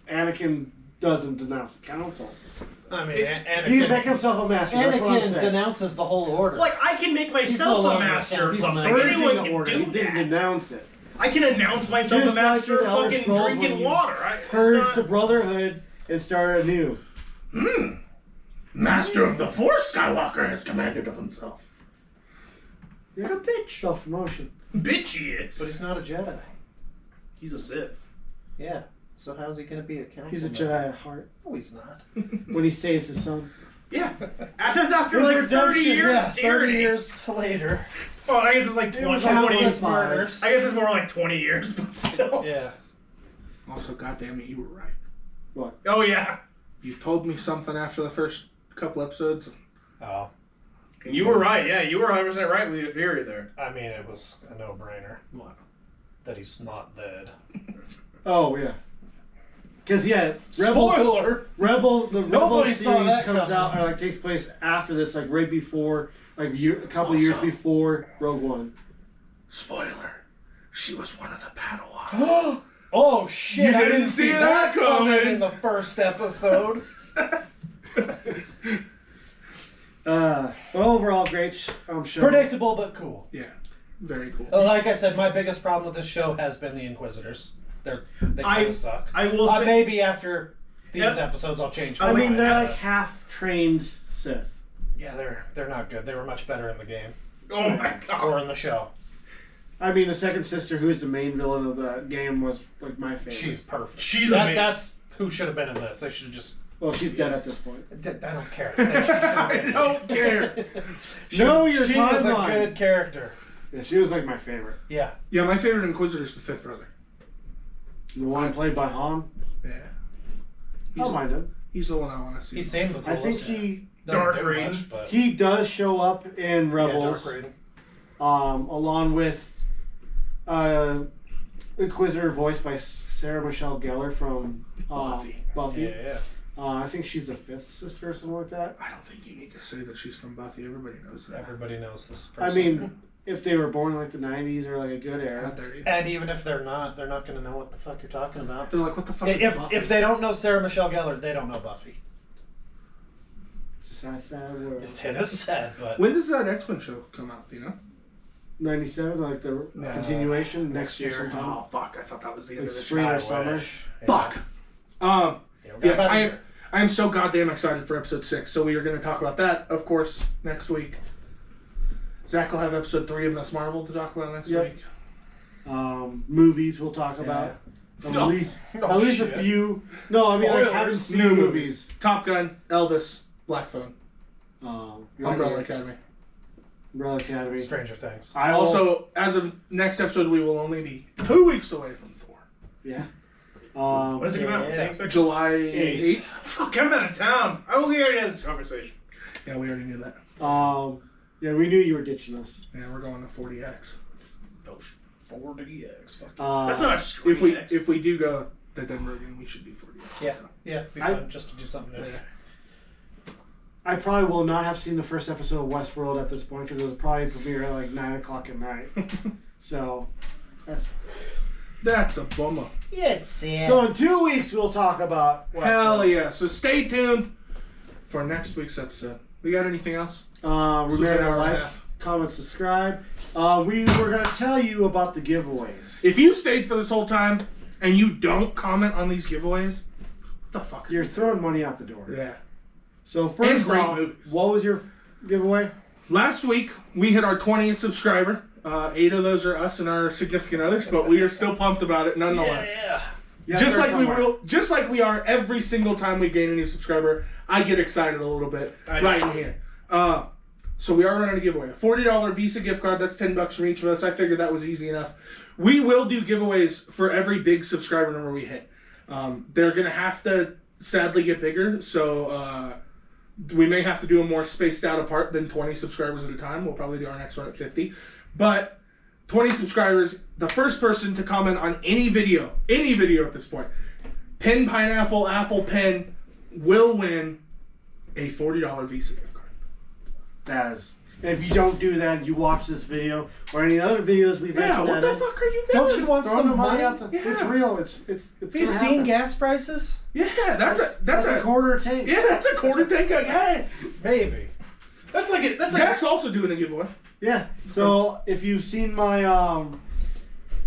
Anakin doesn't denounce the council. I mean, He can Anakin, make himself a master. That's what I'm Anakin saying. denounces the whole order. Like, I can make myself no a longer master or he's something. Purging Anyone the can order. do He didn't that. denounce it. I can announce myself Just a like master in of Elder fucking Scrolls when drinking you water. Purge the Brotherhood and start anew. Master of the Force, Skywalker has commanded of himself. You're a bitch. Self-promotion. Bitch he is. But he's not a Jedi. He's a Sith. Yeah. So how's he going to be a council? He's a Jedi at heart. No, he's not. When he saves his son. Yeah. That's after His like 30 redemption, years Yeah, of 30 tyranny. years later. Well, I guess it's like 20, was 20 countless years. murders. I guess it's more like 20 years, but still. Yeah. Also, goddamn it, you were right. What? Oh, yeah. You told me something after the first couple episodes. Oh. And you were right. Yeah, you were 100% right with your theory there. I mean, it was a no-brainer What? that he's not dead. Oh, yeah. Because, yeah, Spoiler! the Rebel Nobody saw series that comes coming. out, or like takes place after this, like right before, like a couple years Also- before Rogue One. Spoiler. She was one of the Padawans. Oh shit! You I didn't didn't see see that that coming. coming in the first episode. But overall, great show. Predictable but cool. Yeah. Very cool. Like I said, my biggest problem with this show has been the Inquisitors. They kind of suck. I will say. Maybe after these Yep. episodes, I'll change. my I mean, mind. they're like half-trained Sith. Yeah, they're not good. They were much better in the game Oh my god. or in the show. I mean, the second sister, who is the main villain of the game, was like my favorite. She's perfect. She's amazing. That's who should have been in this. They should have just. Well, she's dead at this point. I don't care. She should have I been. don't care. Know your She is a timeline. good character. Yeah, she was like my favorite. Yeah. Yeah, my favorite Inquisitor is the fifth brother. The one played by Han. Yeah. I don't mind him. He's the one I want to see. He seemed the I coolest. think he Doesn't Dark do Raiden. much, but he does show up in yeah, Rebels, Dark Raiden. along with Inquisitor voiced by Sarah Michelle Gellar from Buffy. Buffy. Yeah, yeah. I think she's the 5th sister or something like that. I don't think you need to say that she's from Buffy. Everybody knows that. Everybody knows this I person. mean, if they were born in like the 90s or like a good How era. dare you? And even if they're not going to know what the fuck you're talking about. They're like, what the fuck is Buffy? If they don't know Sarah Michelle Gellar, they don't know Buffy. It's a sad world. It is sad, but When does that X-Men show come out, do you know? 97, like the continuation next year sometime. Oh, fuck. I thought that was the end Like of the spring show. or summer. Yeah. Fuck. Yeah, we got Yes, about a I am. year. I am so goddamn excited for episode 6. So we are going to talk about that, of course, next week. Zach will have episode 3 of Miss Marvel to talk about next Yep. week. Movies we'll talk about. At No. least, Oh, at least a shit. few. No, I mean like Spoilers. haven't seen New movies. Top Gun, Elvis, Black Phone, Umbrella Umbrella Academy. Academy. Stranger Things. I will- Also, as of next episode, we will only be 2 weeks away from Thor. yeah. When does it come out? Yeah. Thanks, sir. July 8th. Fuck, I'm out of town. Oh, we already had this conversation. Yeah, we already knew that. Yeah, we knew you were ditching us. Yeah, we're going to 40X. Oh, 4DX. Fuck. that's not a screen If we do go to Denver again, we should be 40X. Yeah. So. Yeah, be I- fun just to do something new. I probably will not have seen the first episode of Westworld at this point because it was probably premiere at like 9 o'clock at night. So That's a bummer. Yeah, it's sad. so in 2 weeks we'll talk about Westworld. Hell yeah. So stay tuned for next week's episode. We got anything else? Remember So it's an hour to and a like, half. comment, subscribe. We were gonna tell you about the giveaways. If you stayed for this whole time and you don't comment on these giveaways, what the fuck? You're throwing money out the door. Yeah. So first great off, movies. what was your giveaway? Last week, we hit our 20th subscriber. 8 of those are us and our significant others, but we are still pumped about it nonetheless. Yeah. Yeah, Just start like we somewhere. will, just like we are every single time we gain a new subscriber, I get excited a little bit I right do. in here. So we are running a giveaway, a $40 Visa gift card. That's $10 from each of us. I figured that was easy enough. We will do giveaways for every big subscriber number we hit. They're gonna have to sadly get bigger, so we may have to do them more spaced out apart than 20 subscribers at a time. We'll probably do our next one at 50, but 20 subscribers, the first person to comment on any video at this point, Pen Pineapple Apple Pen, will win a $40 Visa gift card. That is. And if you don't do that, you watch this video or any other videos we've Yeah, mentioned. what the fuck are you doing? Don't you want Throwing some the money money? out the, Yeah. It's real. It's Have gonna you seen happen. gas prices? Yeah, that's a a quarter tank. yeah, that's a quarter tank I got. Maybe. That's like it. That's like Zach's also doing a giveaway. Yeah. So if you've seen my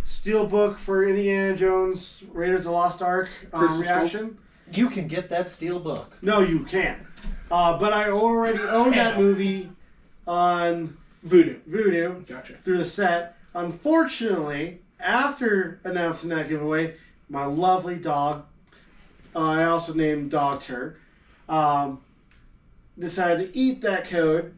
steel book for Indiana Jones Raiders of the Lost Ark Crystal reaction, You can get that steel book. no, you can't. But I already own that Damn. movie on Voodoo. Vudu Gotcha. through the set. Unfortunately, after announcing that giveaway, my lovely dog, I also named Dogtur, decided to eat that code.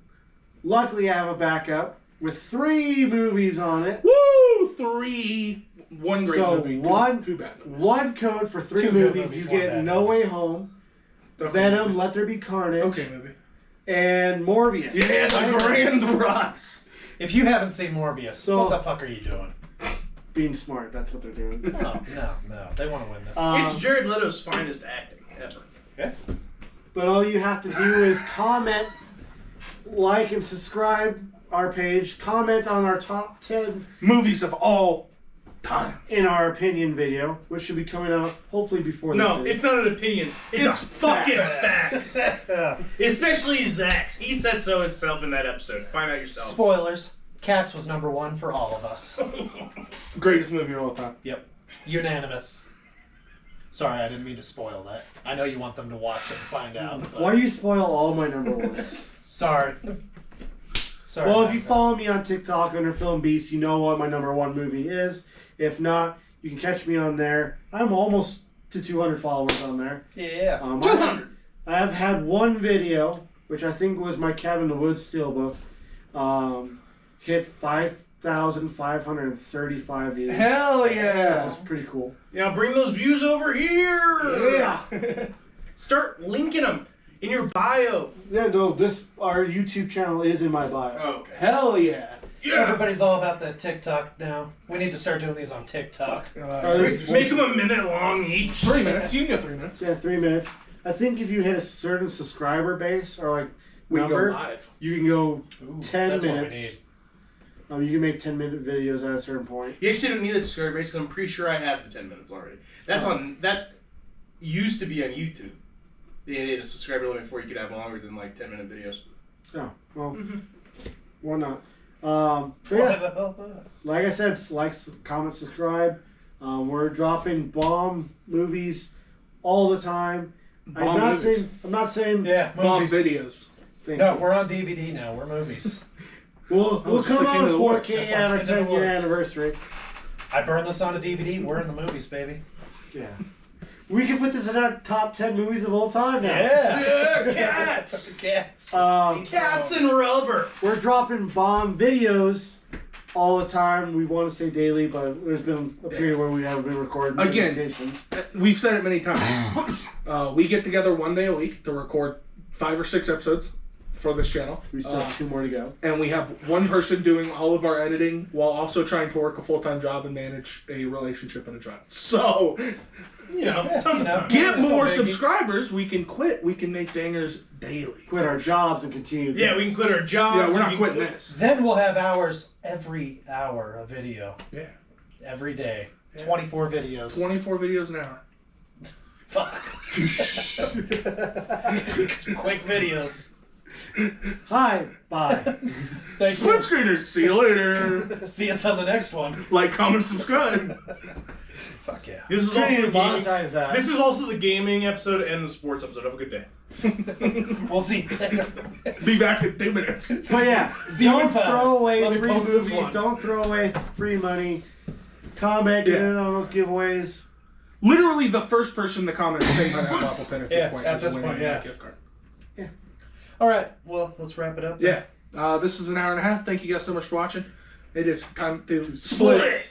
Luckily, I have a backup with 3 movies on it. Woo! 3. One great So movie. one- two bad movies. One code for 3 2 good movies. movies, You one get bad No movie. Way Home, Venom, Let There Be Carnage, Okay, movie. and Morbius. Yeah, the Grand Rocks. If you haven't seen Morbius, So- what the fuck are you doing? Being smart, that's what they're doing. No. They want to win this. it's Jared Leto's finest acting ever. But all you have to do is comment, like, and subscribe our page. Comment on our top 10 Movies of all time. in our opinion video, which should be coming out hopefully before this No, video. it's not an opinion. It's a fucking fact. Yeah. Especially Zach's. He said so himself in that episode. Find out yourself. Spoilers. Cats was number 1 for all of us. Greatest movie of all time. Yep. Unanimous. Sorry, I didn't mean to spoil that. I know you want them to watch it and find out. But Why do you spoil all my number ones? Sorry. Sorry. Well, if about you that. follow me on TikTok under Film Beast, you know what my number 1 movie is. If not, you can catch me on there. I'm almost to 200 followers on there. Yeah. 200. I have had one video, which I think was my Cabin in the Woods steelbook, hit 5,535 views. Hell That yeah. was pretty cool. Now bring those views over here. Yeah. Start linking them in your bio. Yeah, no, our YouTube channel is in my bio. Okay. Hell yeah. Yeah. Everybody's all about that TikTok now. We need to start doing these on TikTok. Just Make them a minute long each. 3 minutes. You can go 3 minutes. Yeah, 3 minutes. I think if you hit a certain subscriber base or like We go number, live. you can go Ooh, 10 that's what we minutes. need. You can make 10-minute videos at a certain point. You actually don't need that subscriber base because I'm pretty sure I have the 10 minutes already. That's on that used to be on YouTube. You needed a subscriber limit before you could have longer than like 10-minute videos. Oh, well, Mm-hmm. why not? But Why yeah, the hell not? like I said, like, comment, subscribe. We're dropping bomb movies all the time. Bomb movies. I'm not saying. Yeah, Bomb movies. videos. Thank No, you. we're on DVD now. We're movies. We'll just come like out Into the Woods, 4K just on our like Into the 10-year Woods. anniversary. I burned this on a DVD. We're in the movies, baby. Yeah. We can put this in our top 10 movies of all time now. Yeah, cats! Cats. Cats and rubber! We're dropping bomb videos all the time. We want to say daily, but there's been a period where we haven't been recording Again. notifications. We've said it many times. We get together one day a week to record 5 or 6 episodes for this channel. We still have 2 more to go. And we have one person doing all of our editing while also trying to work a full-time job and manage a relationship and a child. So, You know, tons of time. get more biggie. subscribers. We can quit. We can make bangers daily. Quit our jobs and continue. Yeah, we can quit our jobs. Yeah, we're we not can quitting quit- this. Then we'll have hours every hour of video. Yeah. Every day. Yeah. 24 videos. 24 videos an hour. Fuck. Some quick videos. Hi. Bye. Thank Split you. screeners. See you later. See us on the next one. Like, comment, subscribe. Fuck yeah. This is Trying also to the gaming. monetize that. This is also the gaming episode and the sports episode. Have a good day. We'll see. Be back in 2 minutes. But yeah, See you in don't 5. throw away Let me free post this movies. one. Don't throw away free money. Comment, get Yeah. in on those giveaways. Literally, the first person to comment is paying by that Apple Pen at this Yeah, point. at is this winning point, that yeah. gift card. All right. Well, let's wrap it up. then. Yeah. This is an hour and a half. Thank you guys so much for watching. It is time to Split.